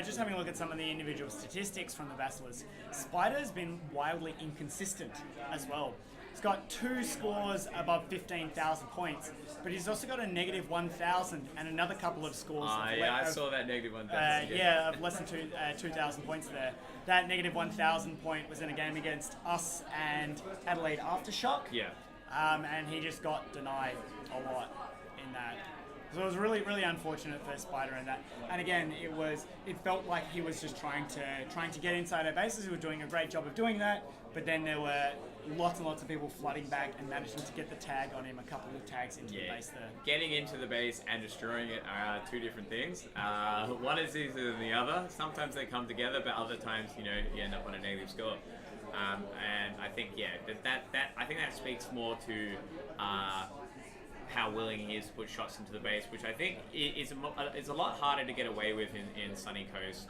Just having a look at some of the individual statistics from the Basilisk, Spider's been wildly inconsistent as well. He's got 2 scores above 15,000 points, but he's also got a negative 1,000 and another couple of scores. I saw that negative 1,000. Of less than 2,000 points there. That negative 1,000 point was in a game against us and Adelaide Aftershock. Yeah. And he just got denied a lot in that. So it was really, really unfortunate for Spider in that. And again, it felt like he was just trying to get inside our bases. He was doing a great job of doing that, but then there were lots and lots of people flooding back and managing to get the tag on him, a couple of tags into the base there. Getting into the base and destroying it are 2 different things. One is easier than the other. Sometimes they come together, but other times, you end up on a negative score. And I think, I think that speaks more to how willing he is to put shots into the base, which I think is a lot harder to get away with in Sunny Coast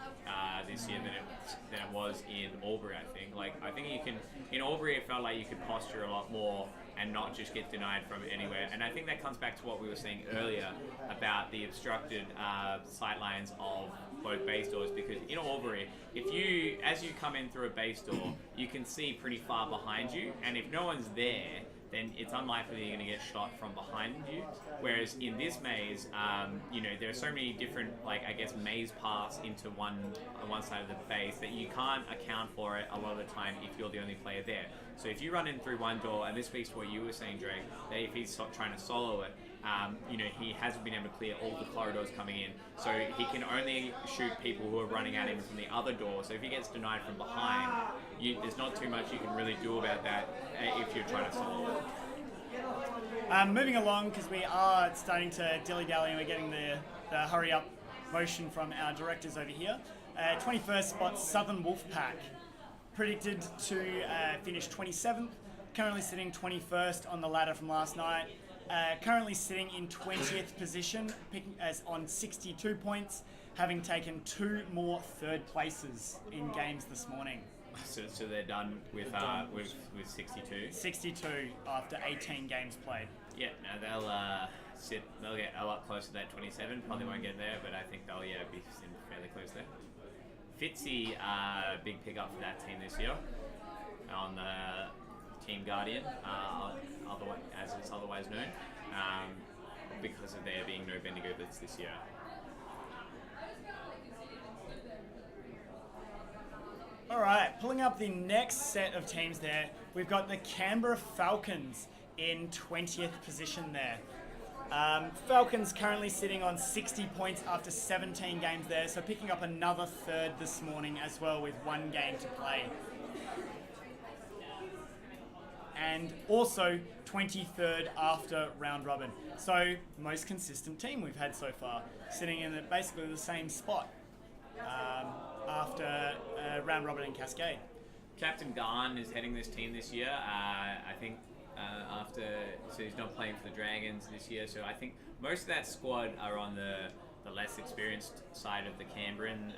this year than it was in Albury. I think you can in Albury it felt like you could posture a lot more and not just get denied from anywhere. And I think that comes back to what we were saying earlier about the obstructed sight lines of both base doors, because in Albury, as you come in through a base door, you can see pretty far behind you, and if no one's there, then it's unlikely you're going to get shot from behind you. Whereas in this maze, there are so many different, maze paths into one side of the base that you can't account for it a lot of the time if you're the only player there. So if you run in through one door, and this speaks to what you were saying, Drake, that if he's trying to solo it, he hasn't been able to clear all the corridors coming in. So he can only shoot people who are running at him from the other door. So if he gets denied from behind, there's not too much you can really do about that if you're trying to solo it. Moving along, because we are starting to dilly-dally and we're getting the hurry-up motion from our directors over here. 21st spot, Southern Wolfpack. Predicted to finish 27th. Currently sitting 21st on the ladder from last night. Currently sitting in 20th position, on 62 points, having taken 2 more 3rd places in games this morning. So they're done with 62. 62 after 18 games played. Yeah, no, they'll get a lot closer to that 27. Probably won't get there, but I think they'll be sitting fairly close there. Fitzy, big pickup for that team this year on the Team Guardian, as it's otherwise known, because of there being no Bendigo Blitz this year. All right, pulling up the next set of teams there, we've got the Canberra Falcons in 20th position there. Falcons currently sitting on 60 points after 17 games there, so picking up another third this morning as well with one game to play. And also 23rd after round robin. So most consistent team we've had so far, sitting in basically the same spot after round robin in Cascade. Captain Garn is heading this team this year. I think so he's not playing for the Dragons this year. So I think most of that squad are on the less experienced side of the Canberran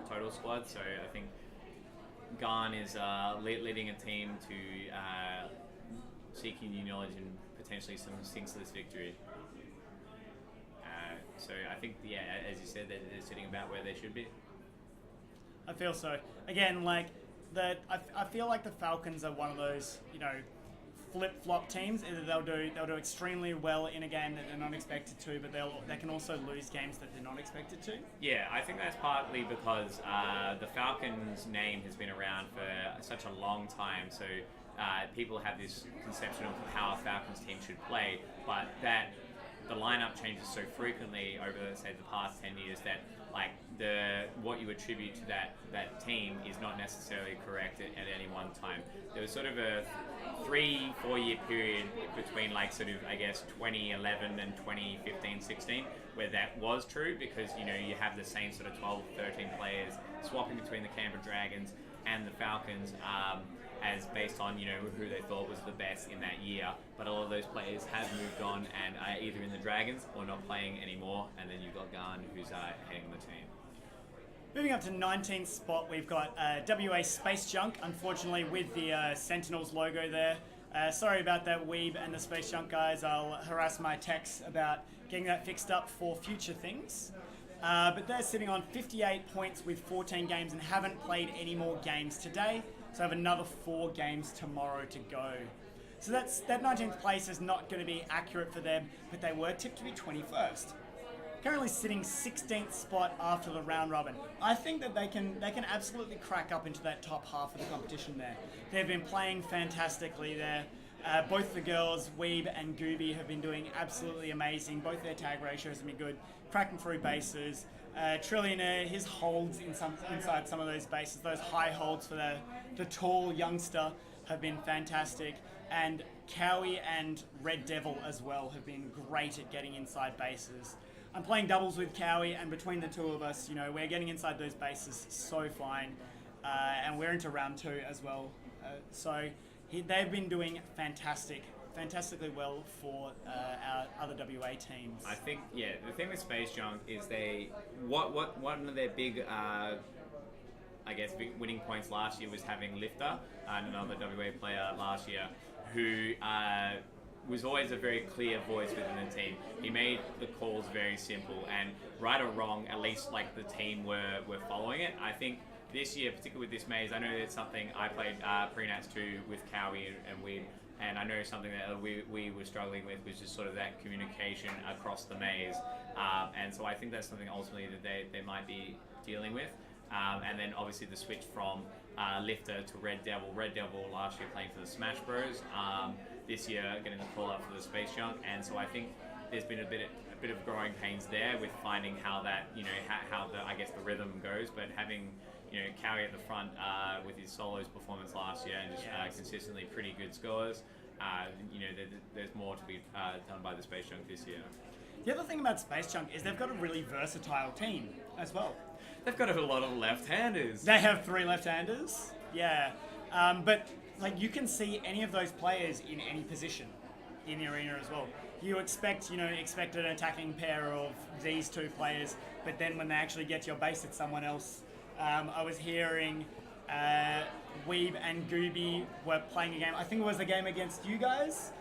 total squad. So I think Garn is leading a team to seeking new knowledge and potentially some stinkless victory. So I think, as you said, they're sitting about where they should be. I feel so. Again, I feel like the Falcons are one of those, flip-flop teams. Either they'll do extremely well in a game that they're not expected to, but they can also lose games that they're not expected to. Yeah, I think that's partly because the Falcons name has been around for such a long time, so people have this conception of how a Falcons team should play, but that the lineup changes so frequently over, say, the past 10 years that what you attribute to that team is not necessarily correct at any one time. There was sort of a 3-4 year period between 2011 and 2015-16 where that was true, because you have the same sort of 12-13 players swapping between the Canberra Dragons and the Falcons as based on who they thought was the best in that year, but a lot of those players have moved on and are either in the Dragons or not playing anymore, and then you've got Garn who's heading the team. Moving up to 19th spot, we've got WA Space Junk, unfortunately with the Sentinels logo there. Sorry about that, Weeb and the Space Junk guys. I'll harass my techs about getting that fixed up for future things. But they're sitting on 58 points with 14 games and haven't played any more games today. So I have another 4 games tomorrow to go. So that 19th place is not going to be accurate for them, but they were tipped to be 21st. Currently sitting 16th spot after the round robin. I think that they can absolutely crack up into that top half of the competition there. They've been playing fantastically there. Both the girls, Weeb and Gooby, have been doing absolutely amazing. Both their tag ratios have been good, cracking through bases. Trillionaire, his holds inside some of those bases, those high holds for the tall youngster have been fantastic. And Cowie and Red Devil as well have been great at getting inside bases. I'm playing doubles with Cowie, and between the two of us, we're getting inside those bases so fine. And we're into round 2 as well. They've been doing fantastically well for our other WA teams. I think, the thing with Space Junk is one of their big, big winning points last year was having Lifter, another WA player last year, who was always a very clear voice within the team. He made the calls very simple, and right or wrong, at least the team were following it. I think this year, particularly with this maze, I know it's something I played pre-nats 2 with Cowie and we, and I know something that we were struggling with was just sort of that communication across the maze, and so I think that's something ultimately that they might be dealing with. And then obviously the switch from Lifter to Red Devil. Red Devil last year playing for the Smash Bros. This year getting the call up for the Space Junk, and so I think there's been a bit of growing pains there with finding how that how the rhythm goes, but having Cowie at the front with his solos performance last year and just consistently pretty good scores. There's more to be done by the Space Junk this year. The other thing about Space Junk is they've got a really versatile team as well. They've got a lot of left-handers. They have 3 left-handers, but you can see any of those players in any position in the arena as well. You expect an attacking pair of these 2 players, but then when they actually get to your base, it's someone else. I was hearing Weeb and Gooby were playing a game. I think it was a game against you guys.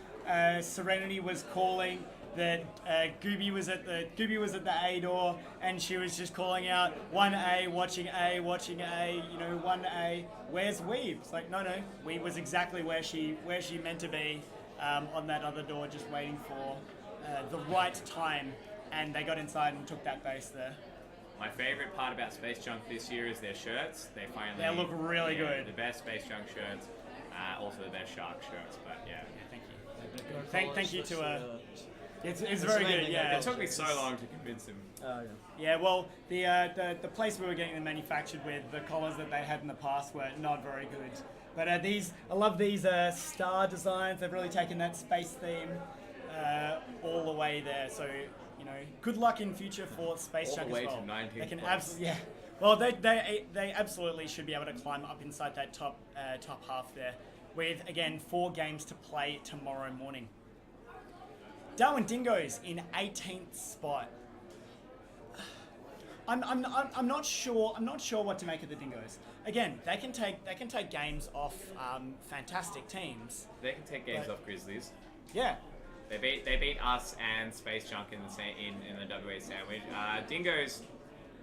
Serenity was calling that Gooby was at the A door, and she was just calling out 1A, watching A, 1A. Where's Weeb? It's like no, Weeb was exactly where she meant to be, on that other door, just waiting for the right time, and they got inside and took that base there. My favorite part about Space Junk this year is their shirts. They look really good. The best Space Junk shirts, also the best Shark shirts. But yeah, thank you. Thank you to. It's very good. Yeah. It took me so long to convince him. Yeah. Well, the place we were getting them manufactured with, the collars that they had in the past were not very good. But I love these star designs. They've really taken that space theme all the way there. So. Good luck in future for Space Junk as well. All the way to 19th They can place. absolutely, yeah. Well, they absolutely should be able to climb up inside that top half there, with again 4 games to play tomorrow morning. Darwin Dingoes in 18th spot. I'm not sure what to make of the Dingoes. Again, they can take games off fantastic teams. They can take games off Grizzlies. Yeah. They beat us and Space Junk in the WA sandwich. Dingoes,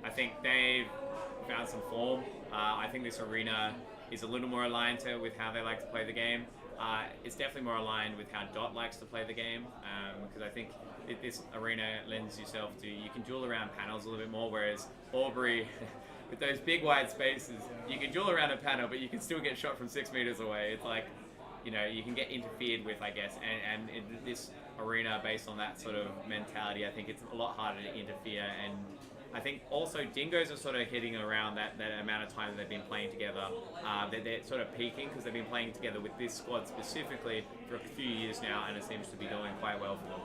I think they've found some form. I think this arena is a little more aligned with how they like to play the game. It's definitely more aligned with how Dot likes to play the game, because I think this arena lends yourself to, you can duel around panels a little bit more, whereas Albury, with those big wide spaces, you can duel around a panel, but you can still get shot from 6 meters away. It's like, you can get interfered with, I guess, and in this arena, based on that sort of mentality, I think it's a lot harder to interfere. And I think also Dingoes are sort of hitting around that amount of time that they've been playing together. They're sort of peaking because they've been playing together with this squad specifically for a few years now, and it seems to be doing quite well for them.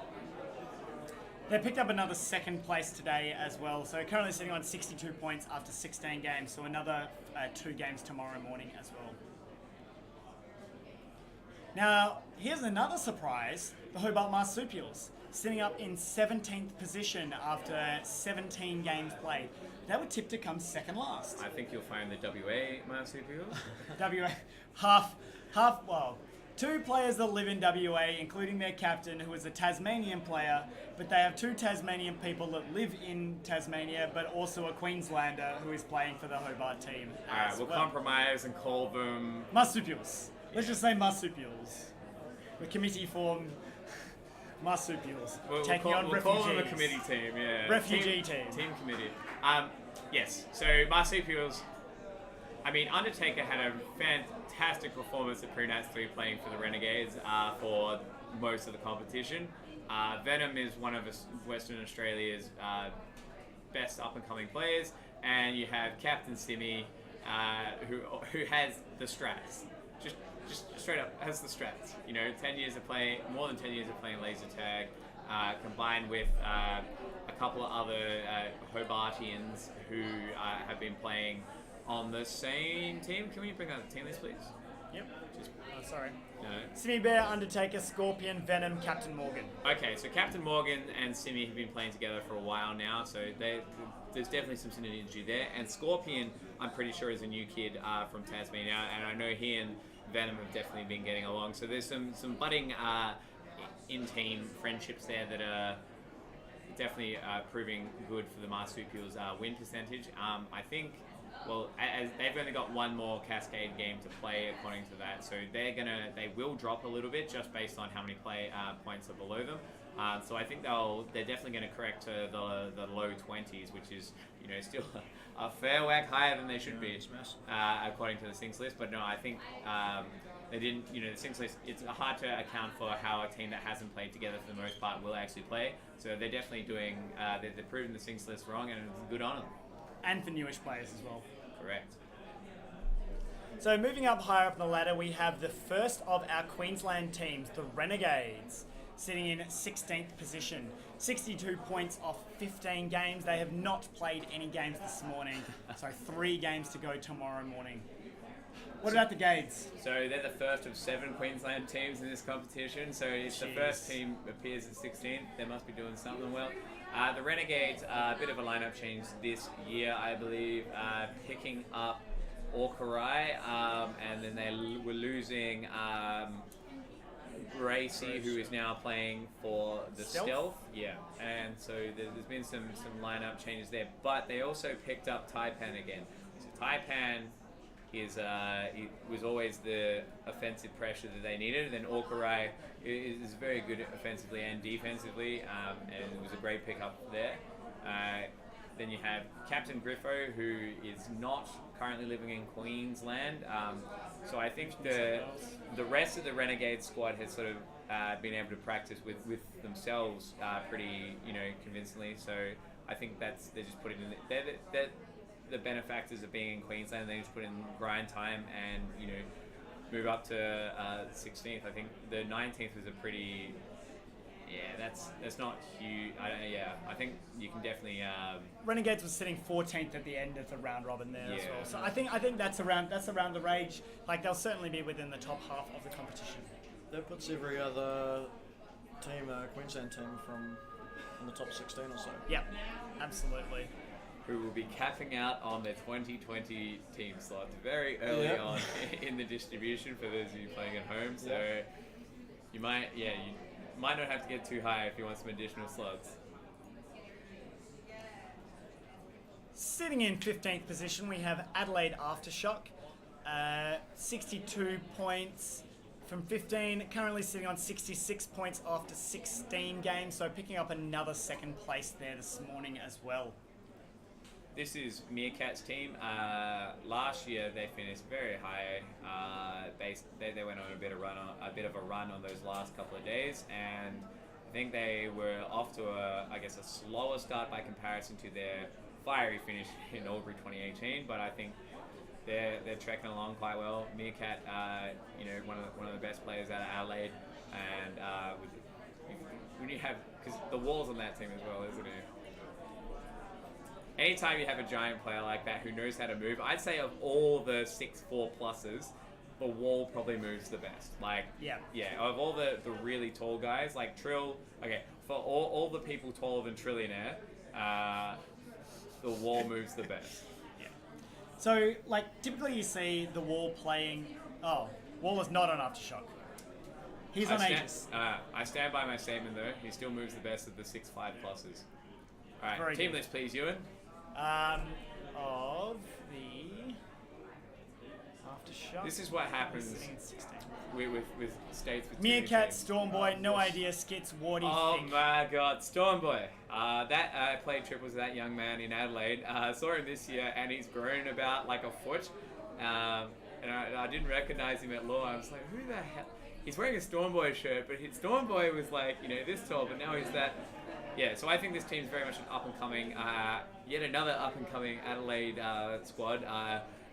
They picked up another second place today as well, so currently sitting on 62 points after 16 games, so another 2 games tomorrow morning as well. Now, here's another surprise, the Hobart Marsupials, sitting up in 17th position after 17 games played. They were tipped to come second last. I think you'll find the WA Marsupials. Well, 2 players that live in WA, including their captain, who is a Tasmanian player, but they have 2 Tasmanian people that live in Tasmania, but also a Queenslander who is playing for the Hobart team. Alright, we'll compromise and call them Marsupials. Let's just say Marsupials. The committee formed Marsupials, taking on refugees. We'll call them a committee team, yeah. Refugee team. Team committee. Yes, so Marsupials, I mean, Undertaker had a fantastic performance at Pre-Nats 3 playing for the Renegades for most of the competition. Venom is one of Western Australia's best up-and-coming players, and you have Captain Simi, who has the strats. Just straight up has the strats. 10 years of playing, more than 10 years of playing laser tag, combined with a couple of other Hobartians who have been playing on the same team. Can we bring up the team list, please? Yep. Sorry. No. Simi Bear, Undertaker, Scorpion, Venom, Captain Morgan. Okay, so Captain Morgan and Simi have been playing together for a while now, so there's definitely some synergy there. And Scorpion, I'm pretty sure, is a new kid from Tasmania, and I know he and Venom have definitely been getting along. So there's some budding in-team friendships there that are definitely proving good for the Marsupials' win percentage. I think, well, as they've only got one more Cascade game to play according to that, so they will drop a little bit just based on how many points are below them. So I think they're definitely going to correct to the low 20s, which is still a fair whack higher than they should be, according to the Sinks list. But no, I think they didn't. The Sinks list, it's hard to account for how a team that hasn't played together for the most part will actually play. So they're definitely doing. They're proving the Sinks list wrong, and it's good on them. And for newish players as well. Correct. So moving up higher up the ladder, we have the first of our Queensland teams, the Renegades, sitting in 16th position. 62 points off 15 games. They have not played any games this morning. So 3 games to go tomorrow morning. What about the Gades? So they're the first of 7 Queensland teams in this competition. So if the first team appears at 16th, they must be doing something well. The Renegades, a bit of a lineup change this year, I believe, picking up Orkarai, and then they were losing Drayke, who is now playing for the Stealth. Yeah, and so there's been some lineup changes there, but they also picked up Taipan again. So Taipan it was always the offensive pressure that they needed, and then Orkarai is very good offensively and defensively, and it was a great pickup there. Then you have Captain Griffo, who is not currently living in Queensland. So I think the rest of the Renegade squad has sort of been able to practice with themselves pretty convincingly. So I think they're just putting in they're the benefactors of being in Queensland. They just put in grind time and move up to 16th. I think the 19th was a pretty. Yeah, that's not huge. I think you can definitely. Renegades was sitting 14th at the end of the round robin there as Yeah. well. So I think that's around the range. Like they'll certainly be within the top half of the competition. That puts every other team, Queensland team, in the top 16 or so. Yeah, absolutely. Who will be capping out on their 2020 team slot very early on in the distribution for those of you playing at home. So you might not have to get too high if you want some additional slots. Sitting in 15th position, we have Adelaide Aftershock, 62 points from 15, currently sitting on 66 points after 16 games, so picking up another second place there this morning as well. This is Meerkat's team. Last year they finished very high. They went on a bit of a run on those last couple of days, and I think they were off to a slower start by comparison to their fiery finish in Albury 2018. But I think they're trekking along quite well. Meerkat, one of the best players out of Adelaide, and when you have, because the Wall's on that team as well, isn't it? Anytime you have a giant player like that who knows how to move, I'd say of all the 6'4" pluses, the Wall probably moves the best. Of all the really tall guys, like Trill, for all the people taller than Trillionaire, the Wall moves the best. Yeah. So, typically you see the Wall playing... Oh, Wall is not on Aftershock. He's on Aegis. I stand by my statement, though. He still moves the best of the 6'5" pluses. All right, Very team good. list, please, Ewan. Of the Aftershock. This is what happens Sitting in 16. with states with Meerkat, two teams. Stormboy, no idea, Skits, Wardy, Oh Thick. my God, Stormboy! Played triples with that young man in Adelaide. Saw him this year, and he's grown about like a foot. And I didn't recognize him at law. I was like, who the hell? He's wearing a Stormboy shirt, but Stormboy was like, this tall, but now he's that. Yeah, so I think this team's very much an up-and-coming, yet another up-and-coming Adelaide squad,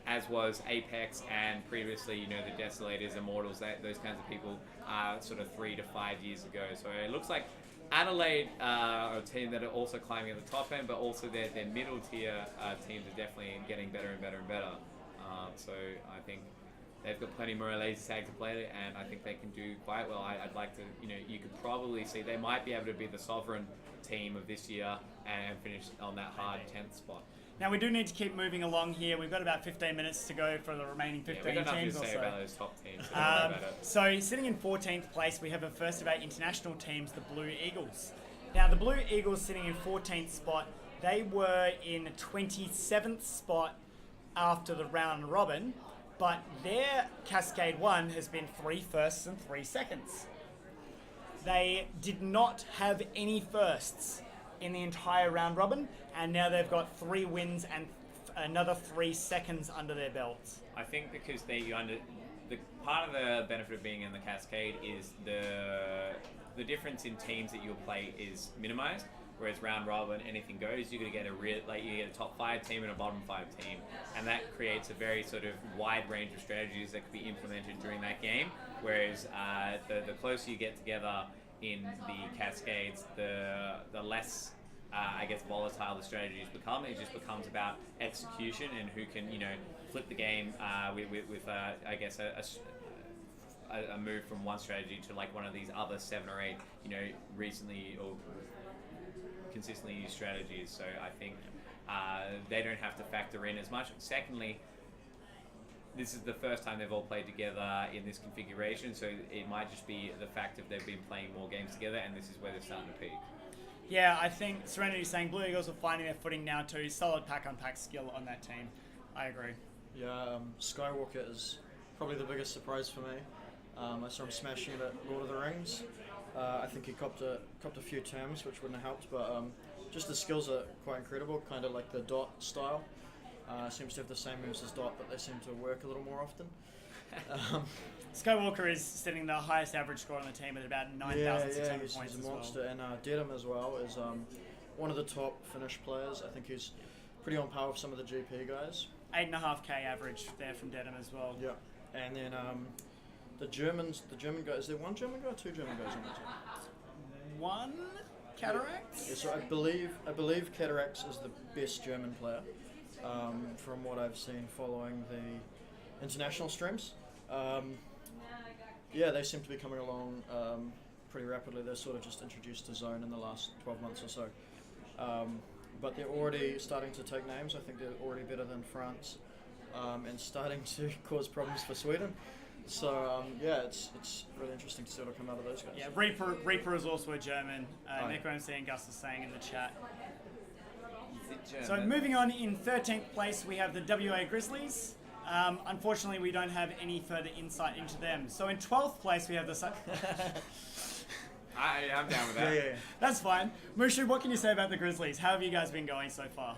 as was Apex and previously, the Desolators, Immortals, those kinds of people, sort of 3 to 5 years ago. So it looks like Adelaide are a team that are also climbing at the top end, but also their middle tier teams are definitely getting better and better and better. So I think they've got plenty more ZLTAC to play, and I think they can do quite well. I'd like to, you could probably see they might be able to be the sovereign team of this year and finish on that hard 10th spot. Now we do need to keep moving along here. We've got about 15 minutes to go for the remaining 15 we've got nothing teams to or say so. about those top teams. So don't worry about it. So sitting in 14th place, we have a first of our international teams, the Blue Eagles. Now the Blue Eagles sitting in 14th spot, they were in 27th spot after the round robin, but their Cascade 1 has been 3 firsts and 3 seconds. They did not have any firsts in the entire round robin, and now they've got 3 wins and another 3 seconds under their belts. I think because the part of the benefit of being in the Cascade is the difference in teams that you'll play is minimized. Whereas round robin, anything goes. You're gonna get you get a top 5 team and a bottom 5 team, and that creates a very sort of wide range of strategies that could be implemented during that game. Whereas the closer you get together in the Cascades, the less volatile the strategies become. It just becomes about execution and who can flip the game with a move from one strategy to like one of these other 7 or 8 recently or consistently used strategies. So I think they don't have to factor in as much. Secondly, this is the first time they've all played together in this configuration, so it might just be the fact that they've been playing more games together, and this is where they're starting to peak. Yeah, I think Serenity's saying Blue Eagles are finding their footing now too. Solid pack-on-pack skill on that team. I agree. Yeah, Skywalker is probably the biggest surprise for me. I saw him smashing it at Lord of the Rings. I think he copped a few terms, which wouldn't have helped, but just the skills are quite incredible, kind of like the Dot style. Seems to have the same moves as Dot, but they seem to work a little more often. Skywalker is setting the highest average score on the team at about 9,600 he's points a as monster. well. And Dedham as well is one of the top Finnish players. I think he's pretty on par with some of the GP guys. 8.5k average there from Dedham as well. Yeah, and then the German guy. Is there one German guy or two German guys on the team? One Cataracts? Yeah, so I believe Cataracts is the best German player from what I've seen following the international streams. Yeah, they seem to be coming along pretty rapidly. They're sort of just introduced to Zone in the last 12 months or so. But they're already starting to take names. I think they're already better than France and starting to cause problems for Sweden. So, yeah, it's really interesting to see what'll come out of those guys. Yeah, Reaper is also a German. Oh. Nico MC and Gus are saying in the chat. Is it German? So moving on, in 13th place we have the WA Grizzlies. Unfortunately, we don't have any further insight into them. So in 12th place we have the... I'm down with that. Yeah. That's fine. Mushu, what can you say about the Grizzlies? How have you guys been going so far?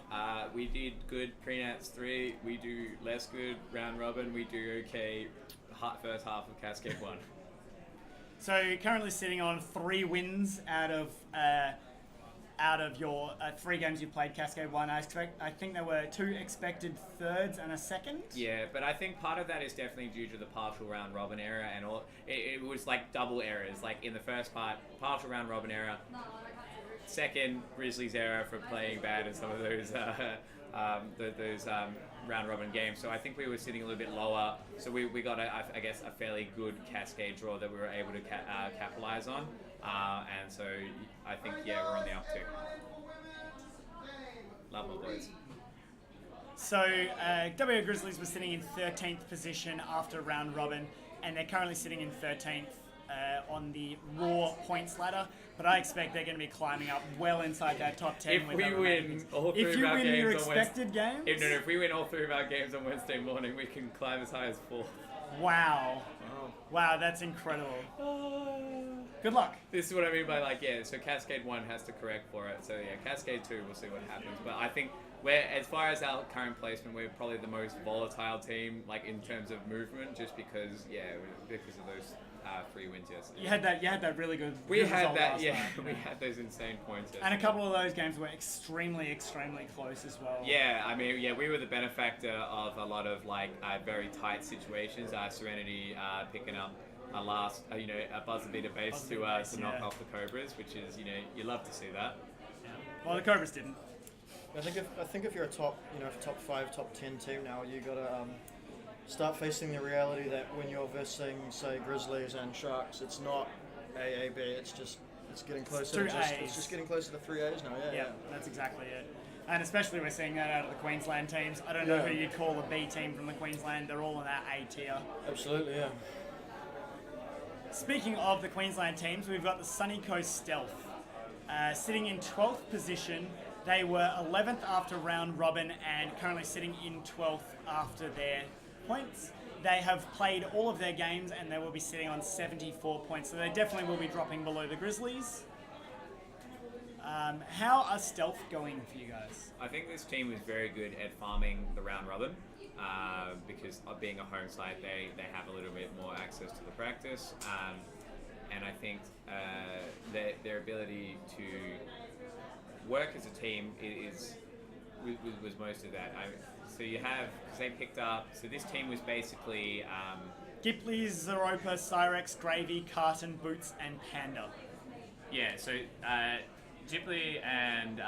We did good pre-nats 3. We do less good round robin. We do okay first half of Cascade 1. So currently sitting on 3 wins out of your 3 games you played Cascade 1. I think there were 2 expected thirds and a second. Yeah, but I think part of that is definitely due to the partial round robin era and all. It was like double errors. Like in the first part, partial round robin era. Second, Grizzlies era for playing bad in some of those round robin games. So I think we were sitting a little bit lower. So we got I guess a fairly good Cascade draw that we were able to capitalize on. And so I think, yeah, we're on the uptick. Love my boys. So WA Grizzlies were sitting in 13th position after round robin, and they're currently sitting in 13th on the raw points ladder. But I expect they're going to be climbing up well inside that top 10. If we win all 3 if of you our win games your on expected games, if we win all 3 of our games on Wednesday morning, we can climb as high as 4. Wow, that's incredible. Good luck. This is what I mean by so Cascade 1 has to correct for it. So yeah, Cascade 2, we'll see what happens. But I think as far as our current placement, we're probably the most volatile team, like in terms of movement, just because of those 3 wins yesterday. You had that really good. We good had result that, last yeah. night. We had those insane points yesterday. And a couple of those games were extremely close as well. Yeah, I mean, we were the benefactor of a lot of very tight situations. Serenity picking up a last, a buzzer beater base to knock off the Cobras, which is, you love to see that. Yeah. Well, the Cobras didn't. I think if you're a top 5, top 10 team now, you gotta start facing the reality that when you're versing, say, Grizzlies and Sharks, it's not AAB. It's getting closer. It's just getting closer to 3 A's now. Yeah, That's exactly it. And especially we're seeing that out of the Queensland teams. I don't know who you'd call a B team from the Queensland. They're all in that A tier. Absolutely, yeah. Speaking of the Queensland teams, we've got the Sunny Coast Stealth. Sitting in 12th position. They were 11th after round robin and currently sitting in 12th after their points. They have played all of their games and they will be sitting on 74 points, so they definitely will be dropping below the Grizzlies. How are Stealth going for you guys? I think this team was very good at farming the round robin because of being a home site, they have a little bit more access to the practice, and I think their ability to work as a team was most of that. So you have, because they picked up, so this team was basically... Gipley, Zeropa, Cyrex, Gravy, Carton, Boots, and Panda. Yeah, so Gipley and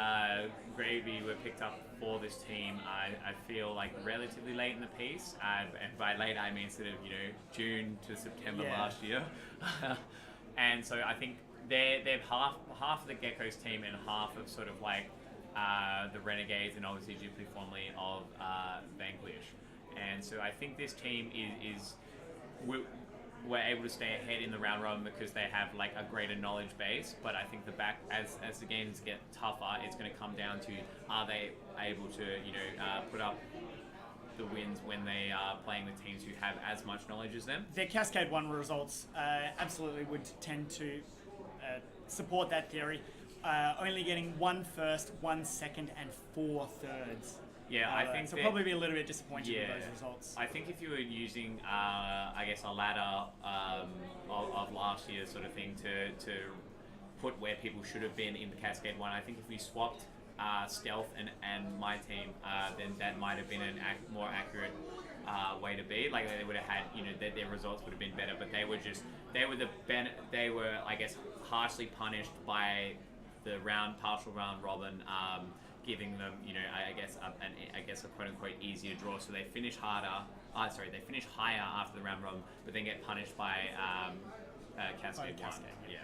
Gravy were picked up for this team, I feel like relatively late in the piece. And by late, I mean sort of, June to September last year. And so I think they're half of the Geckos team and half of sort of the Renegades and obviously Ghibli formerly of Vanquish. and so I think this team we're able to stay ahead in the round robin because they have like a greater knowledge base. But I think as the games get tougher, it's going to come down to, are they able to put up the wins when they are playing the teams who have as much knowledge as them. Their Cascade 1 results absolutely would tend to support that theory. Only getting 1 first, 1 second, and 4 thirds. Yeah, I think so. Probably be a little bit disappointed with those results. I think if you were using, I guess, a ladder of last year sort of thing to put where people should have been in the Cascade 1, I think if we swapped Stealth and my team, then that might have been a more accurate way to be. Like they would have had, their results would have been better, but they were I guess, harshly punished by the partial round robin, giving them, I guess a quote unquote easier draw. So they finish they finish higher after the round robin, but then get punished by Cascade 1. Yeah.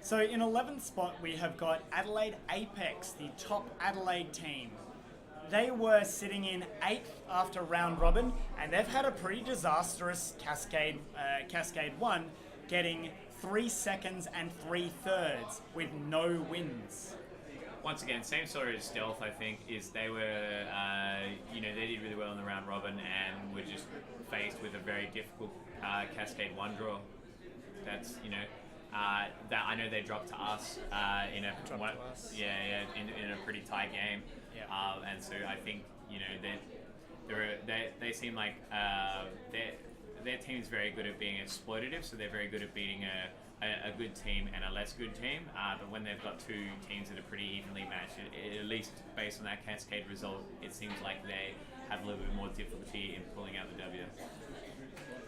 So in 11th spot, we have got Adelaide Apex, the top Adelaide team. They were sitting in 8th after round robin, and they've had a pretty disastrous Cascade 1, getting 3 seconds and 3 thirds with no wins. Once again, same story as Stealth, I think, is they were, they did really well in the round robin and were just faced with a very difficult Cascade 1 draw. That's, that I know they dropped to us in a pretty tight game. Yeah. And so I think, they seem like their team's very good at being exploitative, so they're very good at beating a good team and a less good team, but when they've got two teams that are pretty evenly matched, at least based on that Cascade result, it seems like they have a little bit more difficulty in pulling out the W.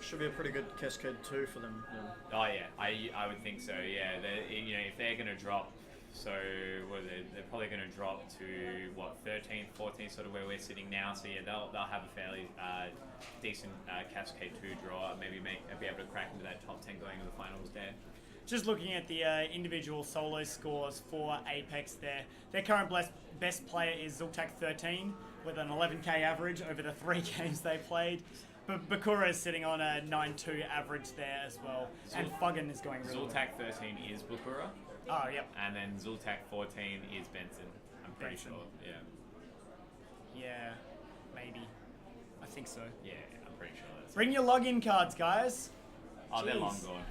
Should be a pretty good Cascade 2 for them. Yeah. Oh yeah, I would think so. Yeah, if they're going to drop, so they're probably going to drop to 13th, 14th, sort of where we're sitting now. So yeah, they'll have a fairly decent Cascade 2 draw. Maybe be able to crack into that top 10 going to the finals there. Just looking at the individual solo scores for Apex there, their current best player is ZLTAC 13 with an 11k average over the 3 games they played. But Bakura is sitting on a 9.2 average there as well. And Fuggan is going really well. ZLTAC 13 is Bakura. Oh, yep. And then ZLTAC 14 is Benson. I'm pretty sure. Yeah. Yeah, maybe. I think so. Yeah, I'm pretty sure that's Bring your login cards, guys. Oh, Jeez. they're long gone.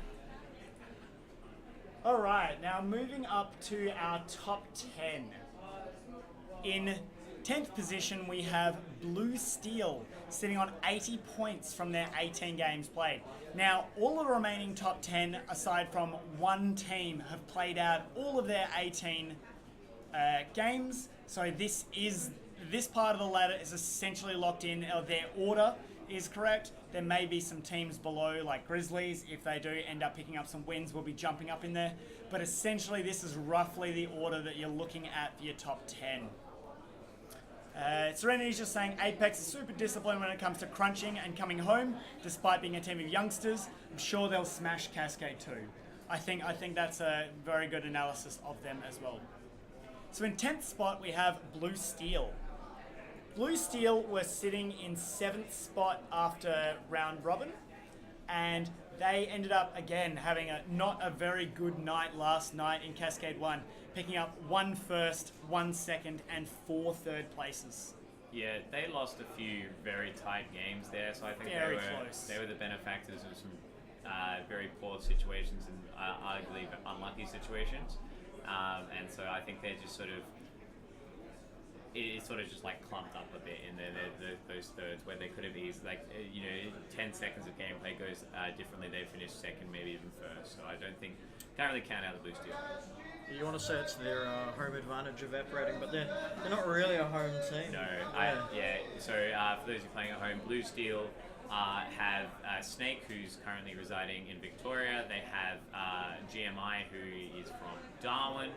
All right, now moving up to our top 10. In 10th position, we have Blue Steel, sitting on 80 points from their 18 games played. Now, all the remaining top 10, aside from one team, have played out all of their 18 games. So this part of the ladder is essentially locked in. Their order is correct. There may be some teams below, like Grizzlies. If they do end up picking up some wins, we'll be jumping up in there. But essentially, this is roughly the order that you're looking at for your top 10. Serenity's just saying Apex is super disciplined when it comes to crunching and coming home, despite being a team of youngsters. I'm sure they'll smash Cascade 2. I think that's a very good analysis of them as well. So in 10th spot, we have Blue Steel. Blue Steel were sitting in 7th spot after round robin, and they ended up again having not a very good night last night in Cascade 1, picking up 1 first, 1 second, and 4 third places. Yeah, they lost a few very tight games there, so I think they were the benefactors of some very poor situations and arguably unlucky situations. And so I think they're just it sort of just like clumped up a bit in those thirds where they could have easily, 10 seconds of gameplay goes differently. They finished second, maybe even first. So I can't really count out the Blue Steel. You want to say it's their home advantage evaporating, but they're not really a home team. No, So for those who are playing at home, Blue Steel have Snake, who's currently residing in Victoria. They have GMI, who is from Darwin,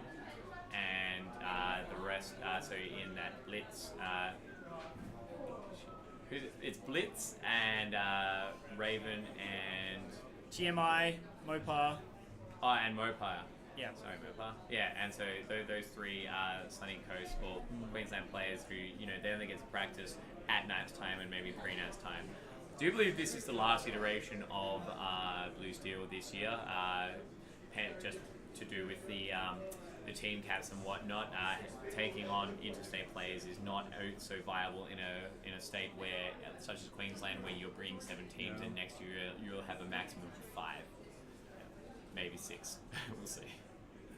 and the rest. So in that Blitz, it's Blitz and Raven and GMI, Mopar. Oh, and Mopar. Yeah. Sorry, Mopa. Yeah, and so those three Sunny Coast or Queensland players who, they only get to practice at Nats time and maybe pre-Nats time. Do you believe this is the last iteration of Blue Steel this year? Just to do with the team caps and whatnot, taking on interstate players is not so viable in a state where, such as Queensland, where you're bringing 7 teams, and next year you'll have a maximum of 5, maybe 6. We'll see.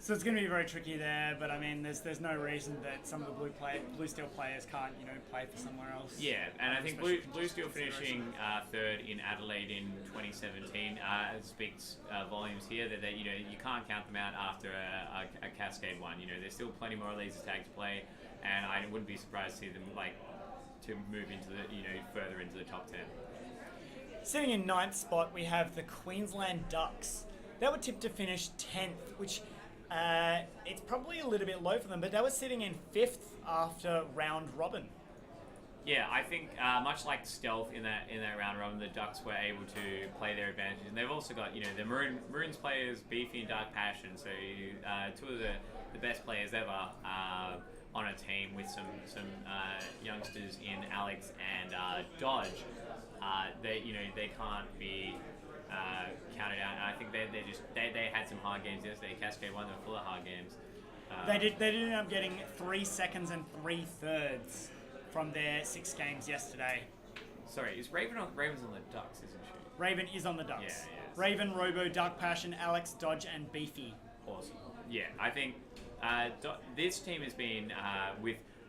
So it's going to be very tricky there, but I mean, there's no reason that some of the Blue Steel players can't, play for somewhere else. Yeah, and I think Blue Steel finishing third in Adelaide in 2017 speaks volumes here that you can't count them out after a Cascade one. There's still plenty more ZLTAC to play, and I wouldn't be surprised to see them to move into the further into the top 10. Sitting in 9th spot, we have the Queensland Ducks. They were tipped to finish 10th, which it's probably a little bit low for them, but they were sitting in 5th after round robin. Yeah, I think much like Stealth in that round robin, the Ducks were able to play their advantage, and they've also got the Maroons players, Beefy and Dark Passion, so two of the best players ever on a team with some youngsters in Alex and Dodge. They can't be counted out. And I think they had some hard games yesterday. Cascade won, they were full of hard games. They did end up getting 3 seconds and 3/3 from their 6 games yesterday. Sorry, Raven's on the Ducks, isn't she? Raven is on the Ducks. Yeah. Raven, Robo, Dark Passion, Alex, Dodge, and Beefy. Awesome. Yeah, I think this team has been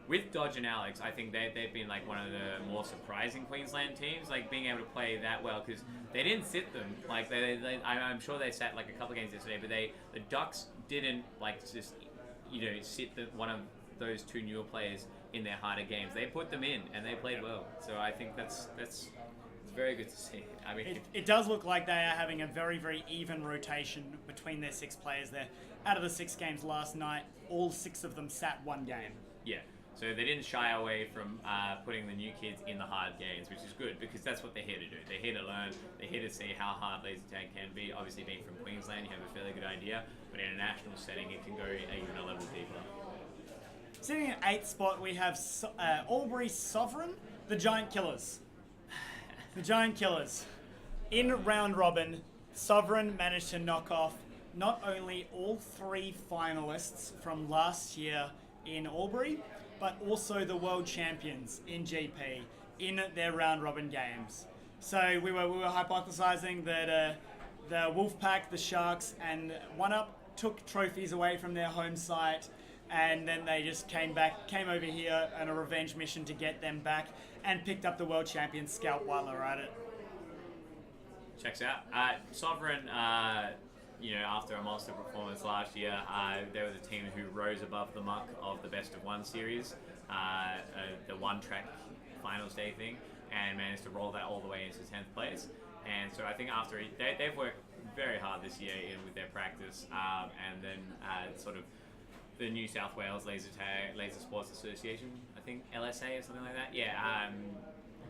with Dodge and Alex. I think they've been one of the more surprising Queensland teams, being able to play that well, because they didn't sit them. I'm sure they sat a couple of games yesterday, but the Ducks didn't just sit one of those 2 newer players in their harder games. They put them in and they played well. So I think that's it's very good to see. I mean, it does look like they are having a very, very even rotation between their 6 players there. Out of the 6 games last night, all 6 of them sat 1 game. Yeah. So they didn't shy away from putting the new kids in the hard games, which is good, because that's what they're here to do. They're here to learn. They're here to see how hard ZLTAC can be. Obviously, being from Queensland, you have a fairly good idea, but in a national setting, it can go even a level deeper. Sitting in 8th spot, we have Albury Sovereign, the Giant Killers. The Giant Killers. In round robin, Sovereign managed to knock off not only all 3 finalists from last year in Albury, but also the world champions in GP in their round robin games. So we were hypothesizing that the Wolfpack, the Sharks, and One Up took trophies away from their home site, and then they just came over here on a revenge mission to get them back, and picked up the world champion scalp while they were at it. Checks out. Sovereign, after a monster performance last year, they were the team who rose above the muck of the best of 1 series, the one-track finals day thing, and managed to roll that all the way into 10th place. And so I think after they've worked very hard this year with their practice, and then sort of the New South Wales Laser Sports Association, I think LSA or something like that. Yeah,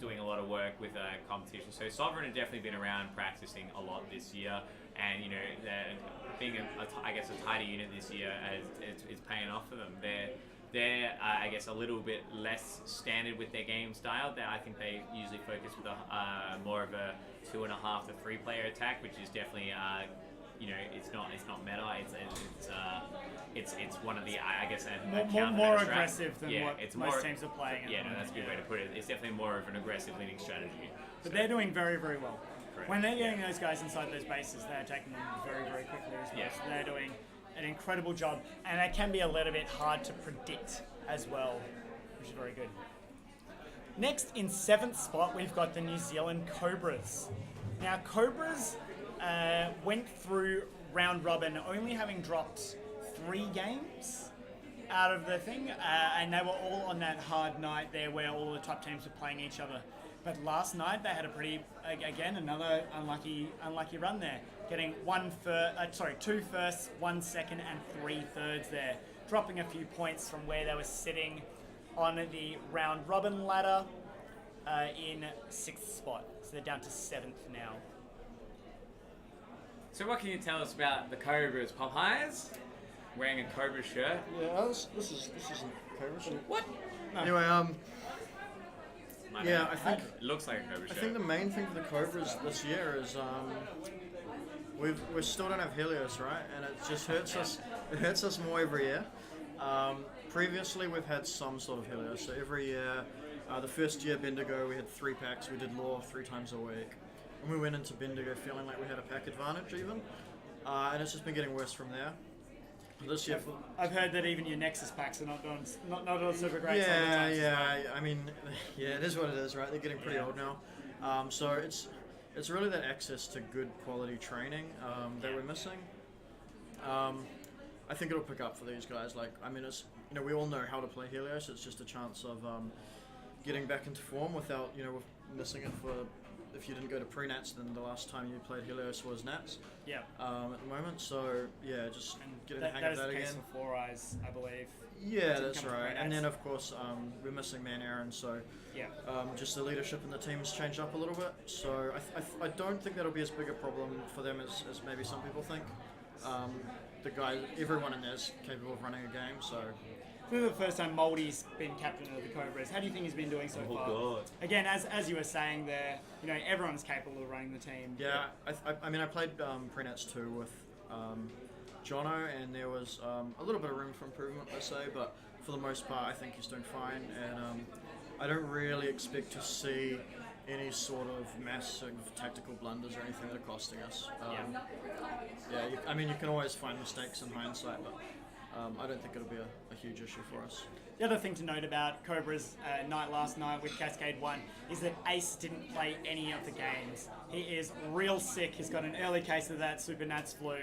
doing a lot of work with competition. So Sovereign have definitely been around practicing a lot this year, and being a tighter unit this year, it's paying off for them. They're I guess a little bit less standard with their game style. I think they usually focus with more of a 2.5 to 3 player attack, which is definitely it's not meta. It's one of the more aggressive than what it's most teams are playing. That's a good way to put it. It's definitely more of an aggressive leading strategy. But they're doing very, very well. Correct. When they're getting those guys inside those bases, they're taking them very, very quickly as well. Yeah. So they're doing an incredible job, and they can be a little bit hard to predict as well, which is very good. Next, in 7th spot, we've got the New Zealand Cobras. Now, Cobras went through round robin only having dropped 3 games out of the thing, and they were all on that hard night there where all the top teams were playing each other. But last night they had another unlucky run there, getting 2 firsts, 1 second, and 3 thirds there, dropping a few points from where they were sitting on the round robin ladder in 6th spot. So they're down to 7th now. So what can you tell us about the Cobras, Pop Highs? wearing a Cobra shirt. Yeah, this isn't Cobra shirt. What? No. Anyway, My yeah, bad. I think It looks like a Cobra I shirt. think the main thing for the Cobras this year is we still don't have Helios, right? And it just hurts us. It hurts us more every year. Previously, we've had some sort of Helios. So every year, the first year Bendigo, we had 3 packs. We did Lore 3 times a week, and we went into Bendigo feeling like we had a pack advantage even. And it's just been getting worse from there. This year, I've heard that even your Nexus packs are not doing super great. some of the yeah, times as yeah. well. I mean, yeah, it is what it is, right? They're getting pretty old now. So it's really that access to good quality training that we're missing. I think it'll pick up for these guys. Like, I mean, it's we all know how to play Helios. It's just a chance of getting back into form without missing it for. If you didn't go to pre-nats, then the last time you played Helios was nats. Yeah. At the moment, so yeah, just getting the hang That of is that the case again. for Four Eyes, I believe. Yeah, to that's come to right. And pre-nats. then of course we're missing Man Aaron, so Yeah. just the leadership in the team's changed up a little bit. So I don't think that'll be as big a problem for them as maybe some people think. The guy, everyone in there is capable of running a game, so. This is the first time Moldy's been captain of the Cobras. How do you think he's been doing so far? God. Again, as you were saying there, everyone's capable of running the team. Yeah, I mean I played pre-nats 2 with Jono, and there was a little bit of room for improvement, I say, but for the most part I think he's doing fine, and I don't really expect to see any sort of massive tactical blunders or anything that are costing us. I mean you can always find mistakes in hindsight, but I don't think it'll be a huge issue for us. The other thing to note about Cobra's night last night with Cascade 1 is that Ace didn't play any of the games. He is real sick. He's got an early case of that Super Nats flu,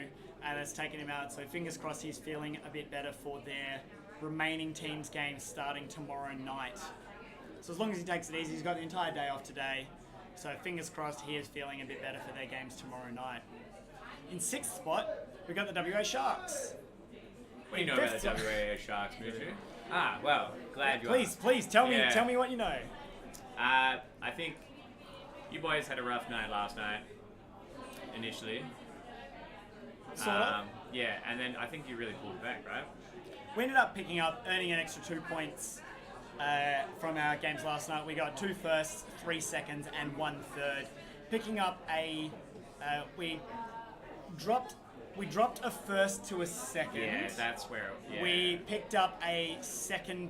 and it's taken him out. So fingers crossed he's feeling a bit better for their remaining teams' games starting tomorrow night. So as long as he takes it easy, he's got the entire day off today. So fingers crossed he is feeling a bit better for their games tomorrow night. In 6th spot, we've got the WA Sharks. What do you know about the WAA Sharks, Mushu? Well, glad you Please tell me Yeah. tell me what you know. I think you boys had a rough night last night, initially. Sort of. Yeah, and then I think you really pulled it back, right? We ended up earning an extra 2 points from our games last night. We got 2 firsts, 3 seconds, and 1 third. Picking up we dropped a first to a second. Yeah, that's where. Yeah. We picked up a third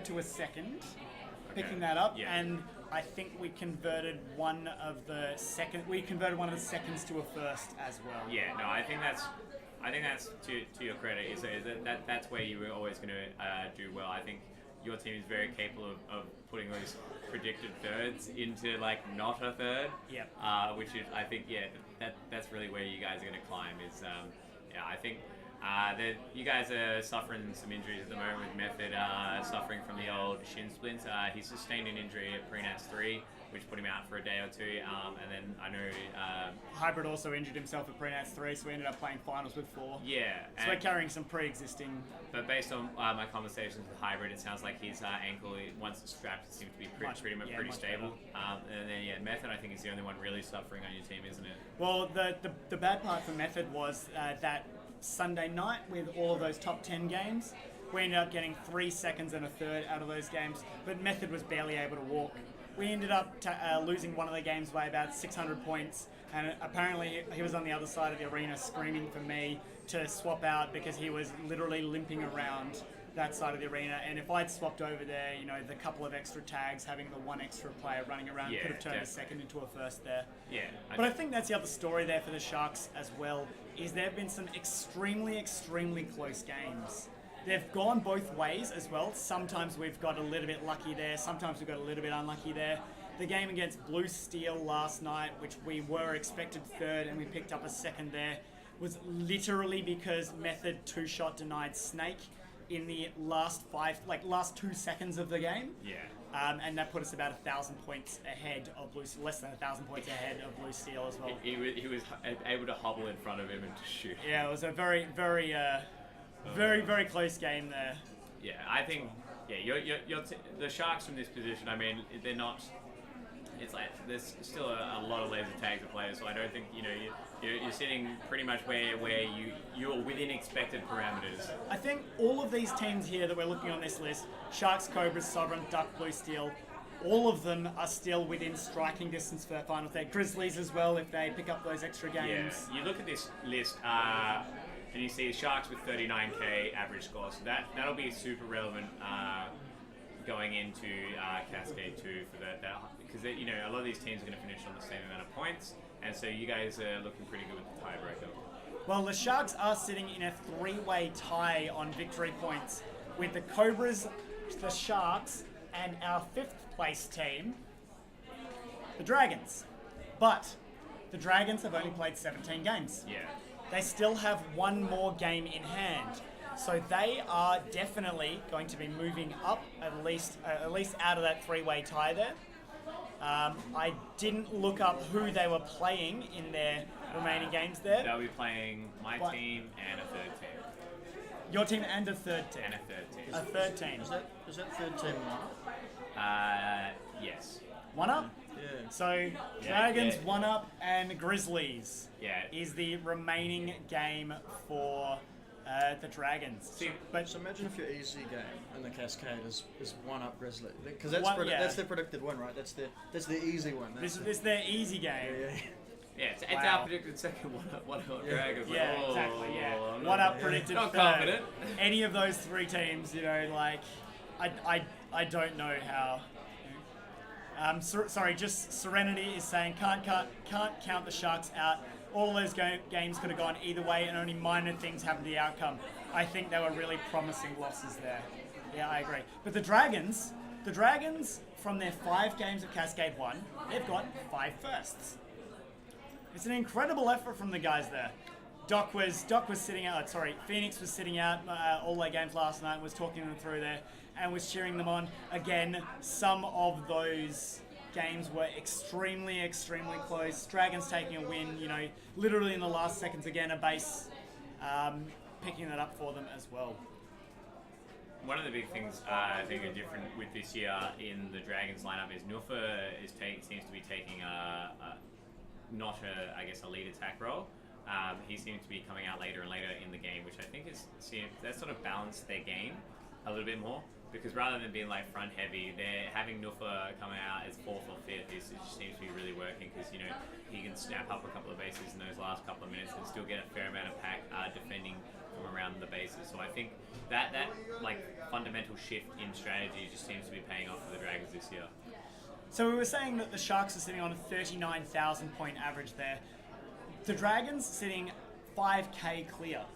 to a second, picking that up, Yeah. and I think we converted one of the seconds to a first as well. Yeah, no, I think that's to your credit. Is that's where you were always going to do well. I think your team is very capable of putting those predicted thirds into not a third. Yep. Which is, I think, that's really where you guys are going to climb. Is I think that you guys are suffering some injuries at the moment with Method suffering from the old shin splints. He sustained an injury at Pre-Nats 3, which put him out for a day or two. And then I know Hybrid also injured himself at Pre-Nats 3, so we ended up playing finals with 4. yeah. So we're carrying some pre-existing. But based on my conversations with Hybrid, it sounds like his ankle, once it's strapped, it seems to be pretty much stable. And then Method, I think, is the only one really suffering on your team, isn't it? Well, the bad part for Method was that Sunday night with all of those top 10 games, we ended up getting 3 seconds and a third out of those games, but Method was barely able to walk. We ended up losing one of the games by about 600 points, and apparently he was on the other side of the arena screaming for me to swap out because he was literally limping around that side of the arena. And if I'd swapped over there, the couple of extra tags, having the one extra player running around Yeah, could have turned definitely. a second into a first there. Yeah. But I think that's the other story there for the Sharks as well, is there have been some extremely, extremely close games. They've gone both ways as well. Sometimes we've got a little bit lucky there, sometimes we've got a little bit unlucky there. The game against Blue Steel last night, which we were expected third and we picked up a second there, was literally because Method 2-shot denied Snake in the last 2 seconds of the game. Yeah. And that put us about 1,000 points ahead of Blue Steel, less than 1,000 points ahead of Blue Steel as well. He was able to hobble in front of him and to shoot. Yeah, it was a very, very, very close game there. Yeah, I think the Sharks from this position. I mean, they're not. It's like there's still a lot of laser tags to play, so I don't think you're You're sitting pretty much where you're within expected parameters. I think all of these teams here that we're looking on this list, Sharks, Cobras, Sovereign, Duck, Blue Steel, all of them are still within striking distance for that final third. Grizzlies as well, if they pick up those extra games. Yeah, you look at this list and you see the Sharks with 39k average score, so that'll be super relevant going into Cascade 2 for that because you know a lot of these teams are going to finish on the same amount of points, and so you guys are looking pretty good with the tiebreaker. Well, the Sharks are sitting in a three-way tie on victory points with the Cobras, the Sharks, and our fifth place team, the Dragons. But the Dragons have only played 17 games. Yeah. They still have one more game in hand. So they are definitely going to be moving up at least out of that three-way tie there. I didn't look up who they were playing in their remaining games there. They'll be playing my team and a third team. Your team and a third team. And a third team. A third team. Is that third team Yes. One up? Yeah. So Dragons, one up, and Grizzlies is the remaining game for the Dragons. So imagine if your easy game in the Cascade is one up Grizzly, because that's That's the predicted win, right? That's the easy one. This is their easy game. Yeah, it's our predicted second one up Dragons. Yeah, exactly. Yeah, one up predicted Not third. confident. Any of those three teams, you know, like I don't know how. Sorry, just Serenity is saying can't count the Sharks out. All those games could have gone either way, and only minor things happened to the outcome. I think they were really promising losses there. Yeah, I agree. But the Dragons, from their 5 games of Cascade 1, they've got 5 firsts. It's an incredible effort from the guys there. Phoenix was sitting out all their games last night, was talking them through there, and was cheering them on. Again, some of those games were extremely, extremely close. Dragons taking a win, you know, literally in the last seconds again, a base picking that up for them as well. One of the big things I think are different with this year in the Dragons lineup is Nufa seems to be taking not a lead attack role. He seems to be coming out later and later in the game, which I think that sort of balanced their game a little bit more. Because rather than being like front heavy, they're having Nufa coming out as 4th or 5th. It just seems to be really working because, you know, he can snap up a couple of bases in those last couple of minutes and still get a fair amount of pack defending from around the bases. So I think that like fundamental shift in strategy just seems to be paying off for the Dragons this year. So we were saying that the Sharks are sitting on a 39,000 point average there. The Dragons sitting 5k clear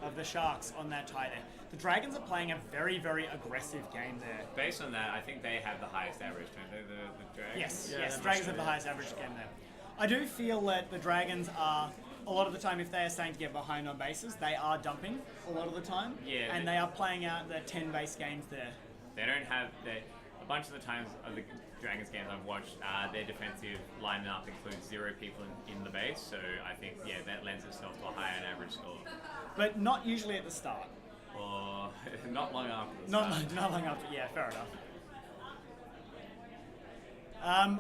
of the Sharks on that tie there. The Dragons are playing a very, very aggressive game there. Based on that, I think they have the highest average, don't they, the Dragons? Yes, the Dragons have the highest average game there. I do feel that the Dragons are, a lot of the time, if they are starting to get behind on bases, they are dumping a lot of the time. Yeah. And they are playing out the 10 base games there. They don't have, a bunch of the times of the Dragons games I've watched, their defensive lineup includes 0 people in the base, so I think, that lends itself to a higher average score. But not usually at the start. Or not long after the start. Not long after, yeah, fair enough.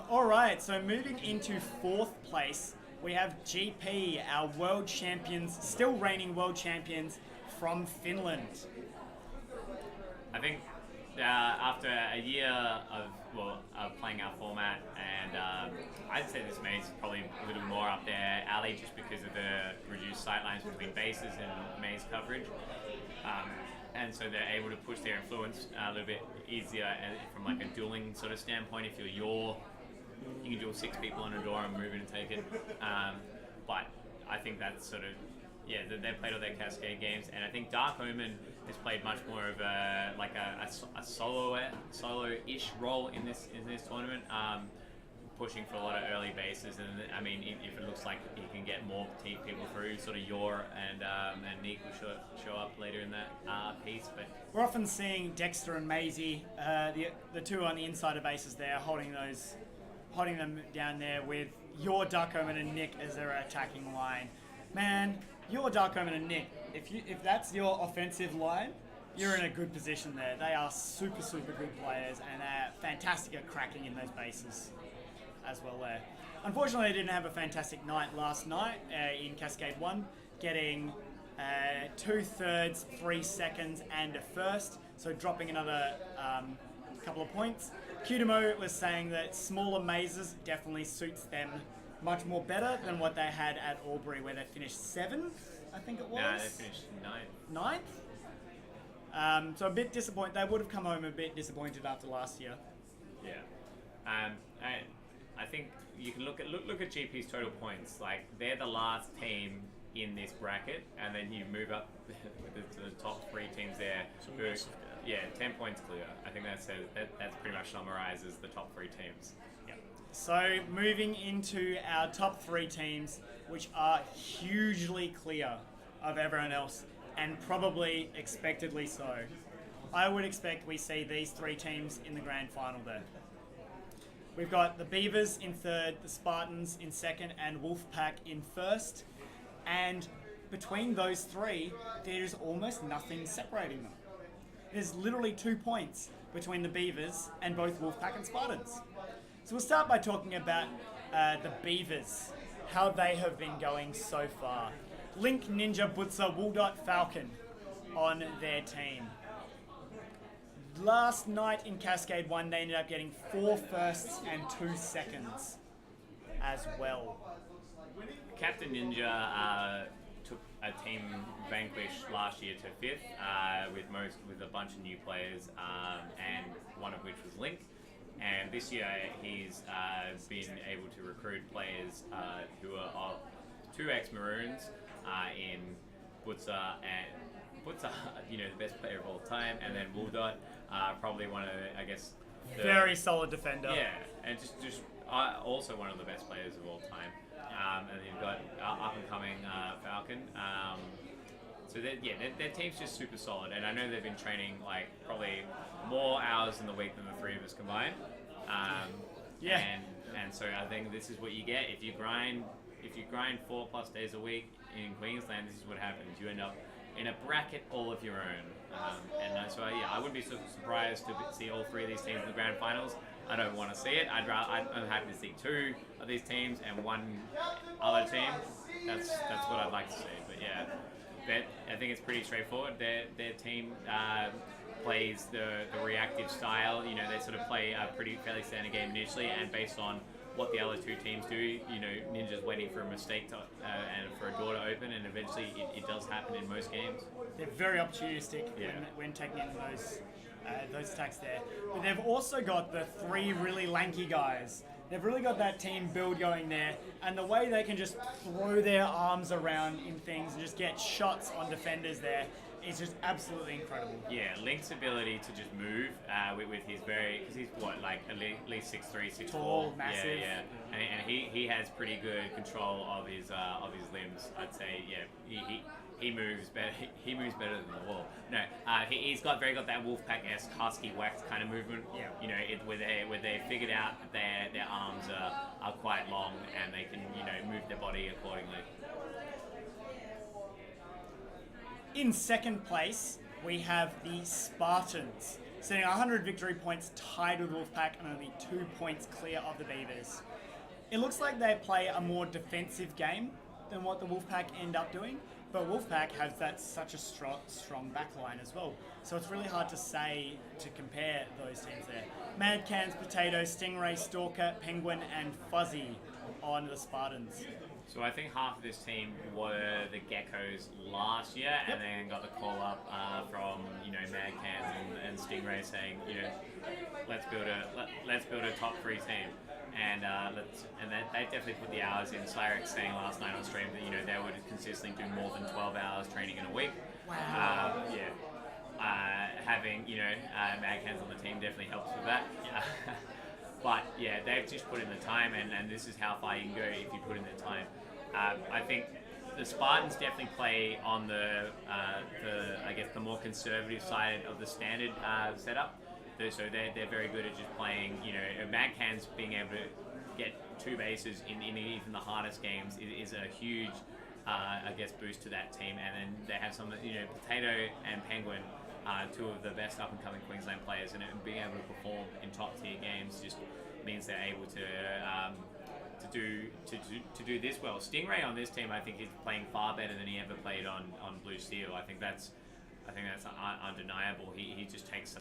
Alright, so moving into 4th place, we have GP, our world champions, still reigning world champions from Finland. I think after a year of playing our format, and I'd say this maze is probably a little more up their alley just because of the reduced sightlines between bases and maze coverage. And so they're able to push their influence a little bit easier from like a dueling sort of standpoint. If you can duel 6 people on a door and move in and take it. But I think that's sort of, they've played all their Cascade games, and I think Dark Omen has played much more of a solo-ish role in this tournament. Pushing for a lot of early bases, and I mean, if it looks like he can get more people through, sort of Yor and Nick will show up later in that piece. But we're often seeing Dexter and Maisie, the two on the inside of bases there, holding them down there with Yor, Dark Omen, and Nick as their attacking line. Man, Yor, Dark Omen, and Nick, if that's your offensive line, you're in a good position there. They are super, super good players, and they're fantastic at cracking in those bases. as well there. Unfortunately, they didn't have a fantastic night last night in Cascade 1, getting 2/3, 3 seconds, and a first, so dropping another couple of points. Qdemo was saying that smaller mazes definitely suits them much more better than what they had at Albury, where they finished 7th, I think it was. No, they finished 9th. 9th? So a bit disappointed. They would have come home a bit disappointed after last year. Yeah. And I think you can look at GP's total points. Like, they're the last team in this bracket, and then you move up to the top 3 teams there. Who, yeah, 10 points clear. I think that's pretty much summarizes the top 3 teams. So moving into our top 3 teams, which are hugely clear of everyone else, and probably expectedly so. I would expect we see these 3 teams in the grand final there. We've got the Beavers in 3rd, the Spartans in 2nd, and Wolfpack in 1st. And between those 3, there's almost nothing separating them. There's literally 2 points between the Beavers and both Wolfpack and Spartans. So we'll start by talking about the Beavers, how they have been going so far. Link, Ninja, Butzer, Wooldot, Falcon on their team. Last night in Cascade 1, they ended up getting 4 firsts and 2 seconds as well. Captain Ninja took a team vanquish last year to 5th with a bunch of new players, and one of which was Link. And this year he's been able to recruit players who are 2 ex-Maroons in Butzer, the best player of all time, and then Wooldot, probably one of I guess very solid defender. Yeah, and just also one of the best players of all time. And you've got up and coming Falcon. So their team's just super solid, and I know they've been training like probably more hours in the week than the 3 of us combined. And so I think this is what you get if you grind 4+ days a week in Queensland. This is what happens. You end up in a bracket all of your own. I wouldn't be so surprised to see all 3 of these teams in the grand finals. I don't want to see it. I'm happy to see 2 of these teams and 1 other team. That's what I'd like to see. But yeah, I think it's pretty straightforward. Their team plays the reactive style. You know, they sort of play a fairly standard game initially, and based on what the other 2 teams do, you know, Ninja's waiting for a mistake and for a door to open, and eventually it does happen in most games. They're very opportunistic when taking in those attacks there. But they've also got the 3 really lanky guys. They've really got that team build going there, and the way they can just throw their arms around in things and just get shots on defenders there is just absolutely incredible. Yeah, Link's ability to just move with his because he's at least 6'3", 6'4". Tall, massive. Yeah. And he has pretty good control of his limbs. I'd say, he moves better. He moves better than the wall. No, he's got that Wolfpack-esque husky wax kind of movement. Yeah. You know, where they figured out that their arms are quite long, and they can move their body accordingly. In 2nd place, we have the Spartans, sitting 100 victory points, tied with Wolfpack, and only 2 points clear of the Beavers. It looks like they play a more defensive game than what the Wolfpack end up doing, but Wolfpack has such a strong backline as well. So it's really hard to compare those teams there. Mad Cans, Potato, Stingray, Stalker, Penguin, and Fuzzy on the Spartans. So I think half of this team were the Geckos last year, and then got the call up from Mad Cans and Stingray saying let's build a top 3 team, and they definitely put the hours in. Slyrex saying last night on stream that they would consistently do more than 12 hours training in a week. Wow. Having Mad Cans on the team definitely helps with that. But yeah, they've just put in the time, and this is how far you can go if you put in the time. I think the Spartans definitely play on the more conservative side of the standard setup. So they're very good at just playing. Mad Cans being able to get 2 bases in even the hardest games is a huge boost to that team. And then they have some Potato and Penguin. 2 of the best up-and-coming Queensland players, and being able to perform in top-tier games just means they're able to do this well. Stingray on this team, I think, is playing far better than he ever played on Blue Steel. I think that's undeniable. He just takes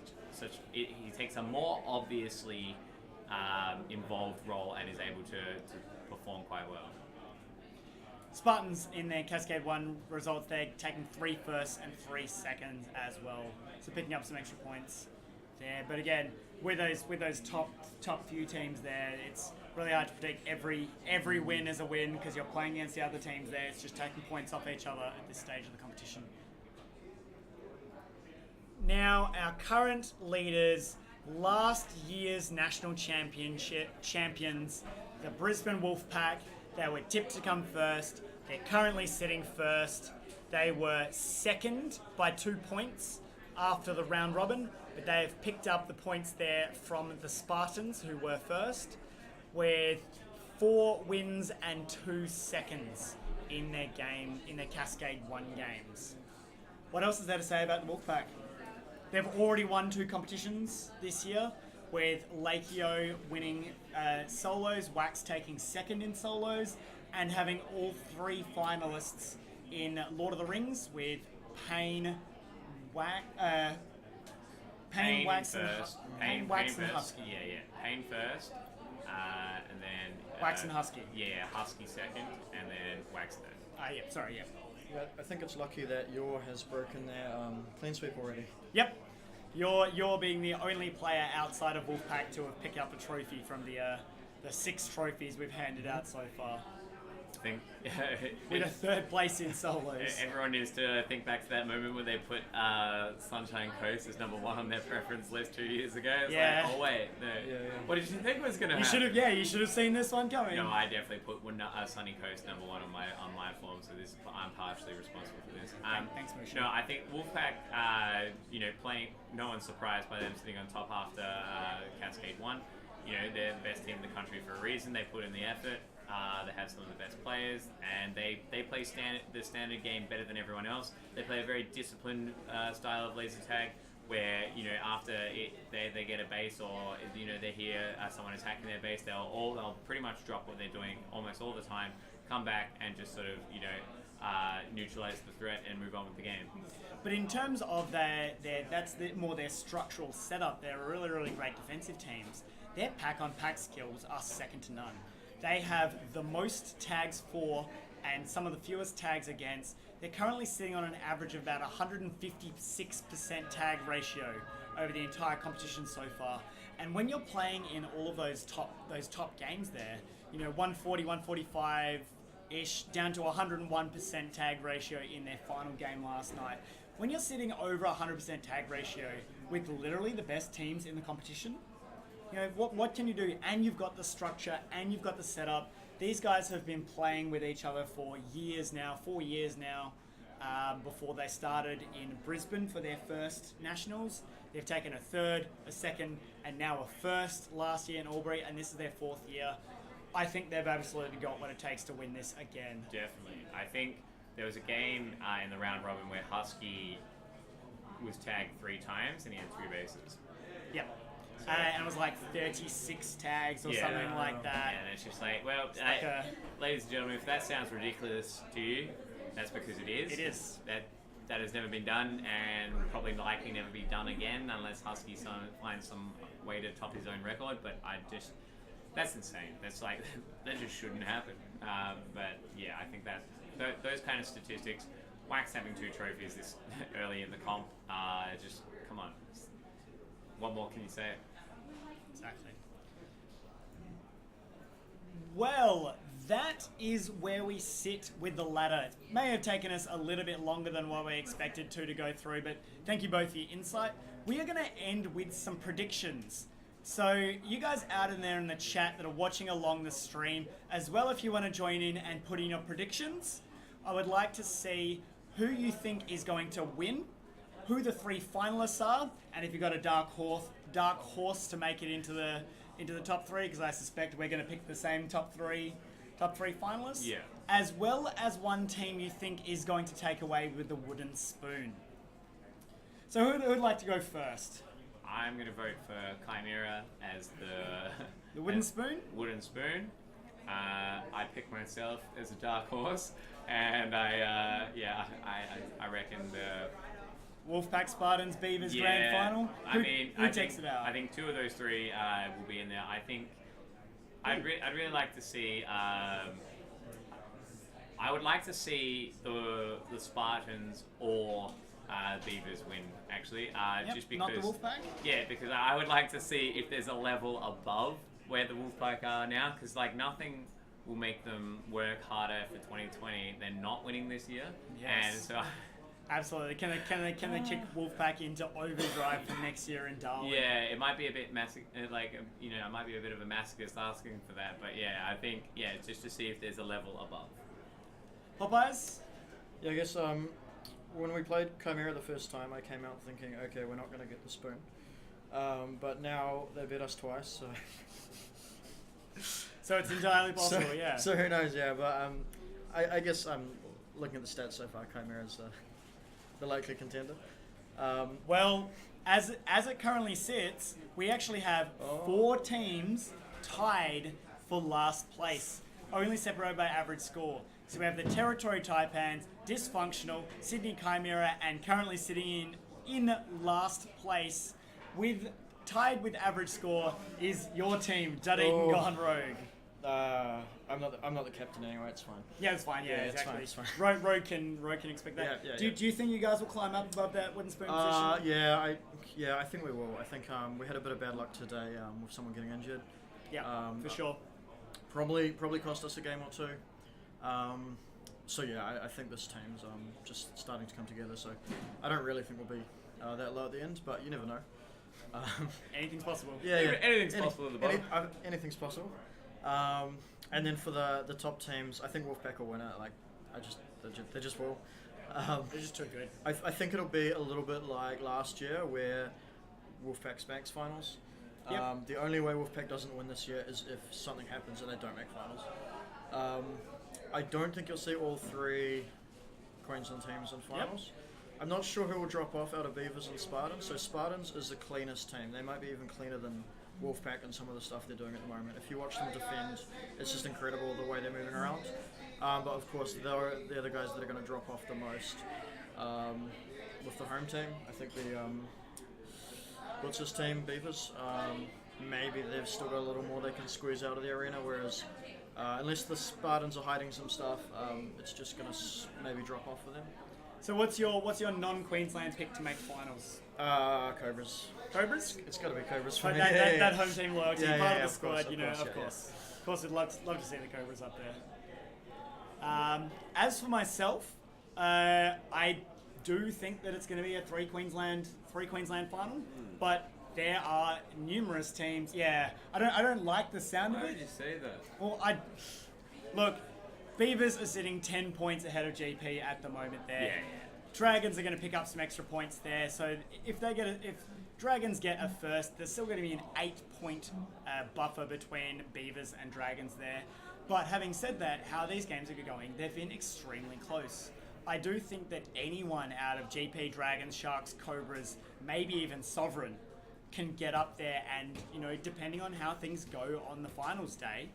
he takes a more obviously involved role and is able to perform quite well. Spartans in their Cascade 1 results, they're taking 3 firsts and 3 seconds as well. So picking up some extra points there. But again, with those top few teams there, it's really hard to predict every win as a win because you're playing against the other teams there. It's just taking points off each other at this stage of the competition. Now, our current leaders, last year's national champions, the Brisbane Wolfpack. They were tipped to come first. They're currently sitting first. They were second by 2 points after the round robin, but they have picked up the points there from the Spartans, who were first, with 4 wins and 2 seconds in their Cascade 1 games. What else is there to say about the Wolfpack? They've already won 2 competitions this year, with Lakeo winning solos, Wax taking second in solos, and having all 3 finalists in Lord of the Rings, with Pain, Wax, and Husky. Yeah. Pain first, and then Wax and Husky. Yeah, Husky second, and then Wax third. Yeah, I think it's lucky that Yor has broken their clean sweep already. Yep. You're being the only player outside of Wolfpack to have picked up a trophy from the 6 trophies we've handed out so far. I think with a 3rd place in solos. Everyone needs to think back to that moment when they put Sunshine Coast as number 1 on their preference list 2 years ago. It's like, oh wait, no. Yeah. What did you think was going to happen? You should have seen this one coming. No, I definitely put Sunny Coast number 1 on my form, so I'm partially responsible for this. Thanks, Motion. No, I think Wolfpack, playing. No one's surprised by them sitting on top after Cascade 1. They're the best team in the country for a reason. They put in the effort. They have some of the best players, and they play the standard game better than everyone else. They play a very disciplined style of laser tag, where after they get a base, or they hear someone attacking their base, they'll pretty much drop what they're doing almost all the time, come back and just sort of neutralize the threat and move on with the game. But in terms of more their structural setup, they're really, really great defensive teams. Their pack-on-pack skills are second to none. They have the most tags for and some of the fewest tags against. They're currently sitting on an average of about 156% tag ratio over the entire competition so far. And when you're playing in all of those top games there, 140, 145-ish, down to 101% tag ratio in their final game last night. When you're sitting over 100% tag ratio with literally the best teams in the competition, what can you do? And you've got the structure, and you've got the setup. These guys have been playing with each other for 4 years now, before they started in Brisbane for their first nationals. They've taken a 3rd, a 2nd, and now a 1st last year in Albury, and this is their 4th year. I think they've absolutely got what it takes to win this again. Definitely. I think there was a game in the round robin where Husky was tagged 3 times and he had 3 bases. Yep. And it was like 36 tags or something like that. And it's just like, well, ladies and gentlemen, if that sounds ridiculous to you, that's because it is. It is. That has never been done, and probably likely never be done again unless Husky finds some way to top his own record. But that's insane. That's like, that just shouldn't happen. But yeah, I think that those kind of statistics, Wax having 2 trophies this early in the comp, just come on. What more can you say? Exactly. Well, that is where we sit with the ladder. It may have taken us a little bit longer than what we expected to go through, but thank you both for your insight. We are going to end with some predictions. So you guys out in there in the chat that are watching along the stream, as well, if you want to join in and put in your predictions, I would like to see who you think is going to win, who the 3 finalists are, and if you've got a dark horse to make it into the top 3, because I suspect we're going to pick the same top three finalists. Yeah. As well as one team you think is going to take away with the wooden spoon. So who'd like to go first? I'm going to vote for Chimera as The wooden as spoon? Wooden spoon. I pick myself as a dark horse, and I reckon the Wolfpack, Spartans, Beavers grand final. Who takes it out? I think 2 of those 3 will be in there. I think I'd really like to see. I would like to see the Spartans or Beavers win, actually. Just because, not the Wolfpack? Yeah, because I would like to see if there's a level above where the Wolfpack are now, because like nothing will make them work harder for 2020 than not winning this year. Yes. And so Absolutely. Can they kick Wolfpack into overdrive for next year in Darwin? yeah, it might be a bit it might be a bit of a masochist asking for that, but yeah, I think just to see if there's a level above. Popeyes? Yeah, I guess when we played Chimera the first time, I came out thinking, okay, we're not going to get the spoon. But now they beat us twice, so... So it's entirely possible, yeah. So who knows, yeah. But I guess I'm looking at the stats so far, Chimera's the likely contender. Well, as it currently sits, we actually have 4 teams tied for last place, only separated by average score. So we have the Territory Taipans, Dysfunctional, Sydney Chimera, and currently sitting in last place tied with average score is your team, Dunedin Gone Rogue. I'm not the captain anyway. It's fine. Yeah, it's fine. Yeah, exactly. It's fine. Rogue can expect that. Yeah. Do you think you guys will climb up above that wooden spoon position? I think we will. I think we had a bit of bad luck today with someone getting injured. Yeah, for sure. Probably cost us a game or 2. So yeah, I think this team's just starting to come together. So I don't really think we'll be that low at the end, but you never know. Anything's possible. Anything's possible at the bottom. Anything's possible. And then for the top teams, I think Wolfpack will win it. Like, they just will. They're just too good. I think it'll be a little bit like last year where Wolfpack smacks finals. Yep. The only way Wolfpack doesn't win this year is if something happens and they don't make finals. I don't think you'll see all 3 Queensland teams in finals. Yep. I'm not sure who will drop off out of Beavers and Spartans. So Spartans is the cleanest team. They might be even cleaner than Wolfpack and some of the stuff they're doing at the moment. If you watch them defend, it's just incredible the way they're moving around. But of course, they're the guys that are going to drop off the most with the home team. I think the what's his team, Beavers. Maybe they've still got a little more they can squeeze out of the arena. Whereas unless the Spartans are hiding some stuff, it's just going to maybe drop off for them. So what's your non-Queensland pick to make finals? Cobras. Cobras? It's got to be Cobras for me. That home team loyalty, part of the squad, of course. Of course, we'd love to see the Cobras up there. As for myself, I do think that it's going to be a three Queensland final, but there are numerous teams. Yeah, I don't like the sound of it. Why did you say that? Well, look. Beavers are sitting 10 points ahead of GP at the moment there. Yeah. Dragons are going to pick up some extra points there. So if Dragons get a first, there's still going to be an 8-point buffer between Beavers and Dragons there. But having said that, how these games are going, they've been extremely close. I do think that anyone out of GP, Dragons, Sharks, Cobras, maybe even Sovereign, can get up there and, depending on how things go on the finals day,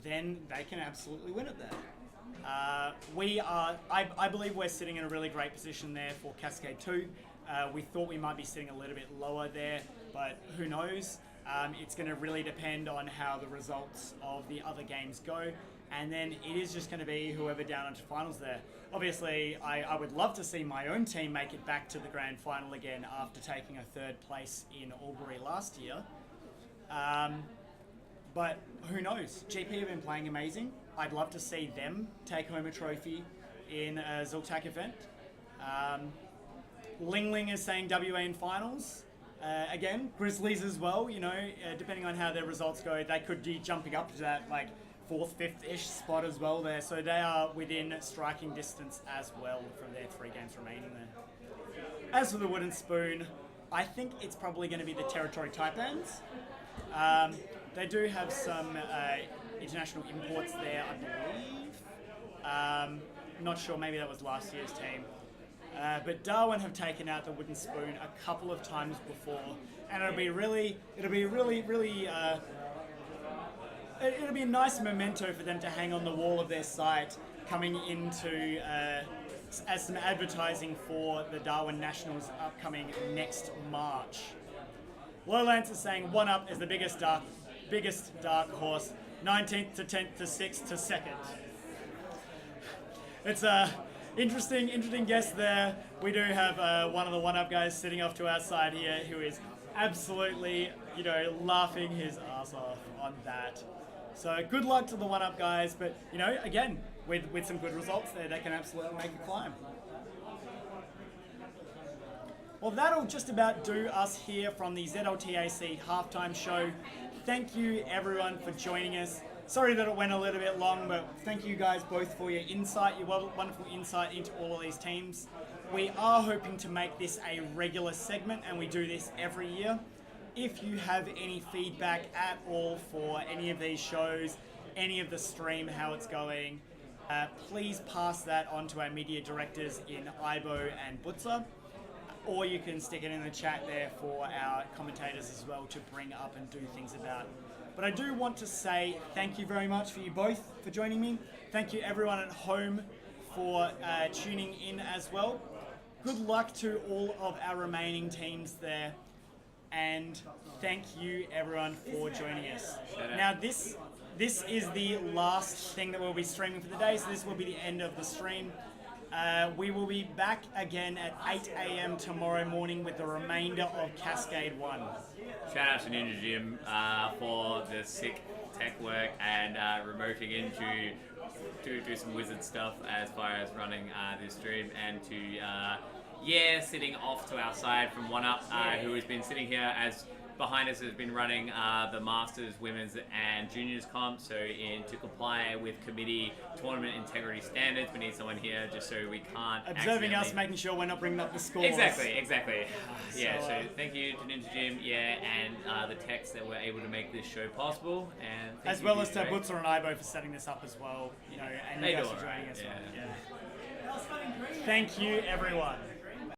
then they can absolutely win it there. I believe we're sitting in a really great position there for Cascade 2. We thought we might be sitting a little bit lower there, but who knows? It's going to really depend on how the results of the other games go, and then it is just going to be whoever down into finals there. Obviously, I would love to see my own team make it back to the grand final again after taking a 3rd place in Albury last year. But who knows? GP have been playing amazing. I'd love to see them take home a trophy in a ZLTAC event. Ling Ling is saying WA in finals. Again, Grizzlies as well, depending on how their results go, they could be jumping up to that 4th, 5th-ish spot as well there. So they are within striking distance as well from their 3 games remaining there. As for the wooden spoon, I think it's probably going to be the Territory Taipans. They do have some international imports there, I believe. Not sure, maybe that was last year's team. But Darwin have taken out the wooden spoon a couple of times before, and it'll be a nice memento for them to hang on the wall of their site coming into as some advertising for the Darwin Nationals upcoming next March. Lowlands is saying 1UP is the biggest dark horse, 19th to 10th to 6th to 2nd. It's a interesting guess there. We do have one of the 1UP guys sitting off to our side here who is absolutely, laughing his ass off on that. So good luck to the 1UP guys, but again, with some good results there, they can absolutely make a climb. Well, that'll just about do us here from the ZLTAC halftime show. Thank you everyone for joining us. Sorry that it went a little bit long, but thank you guys both for your insight, your wonderful insight into all of these teams. We are hoping to make this a regular segment, and we do this every year. If you have any feedback at all for any of these shows, any of the stream, how it's going, please pass that on to our media directors in Ibo and Butzer, or you can stick it in the chat there for our commentators as well to bring up and do things about. But I do want to say thank you very much for you both for joining me. Thank you everyone at home for tuning in as well. Good luck to all of our remaining teams there. And thank you everyone for joining us. Now this is the last thing that we'll be streaming for the day, so this will be the end of the stream. We will be back again at 8 a.m. tomorrow morning with the remainder of Cascade 1. Shout out to Ninja Jim for the sick tech work and remoting in to do some wizard stuff as far as running this stream, and to sitting off to our side from 1UP, who has been sitting here as behind us has been running the Masters, Women's and Juniors comp. So to comply with committee tournament integrity standards, we need someone here just so we can't observing us, making sure we're not bringing up the scores. Exactly. So thank you to Ninja Jim, and the techs that were able to make this show possible, and as well as to Butzer and Ibo for setting this up as well. And you guys for joining us. Thank you, everyone.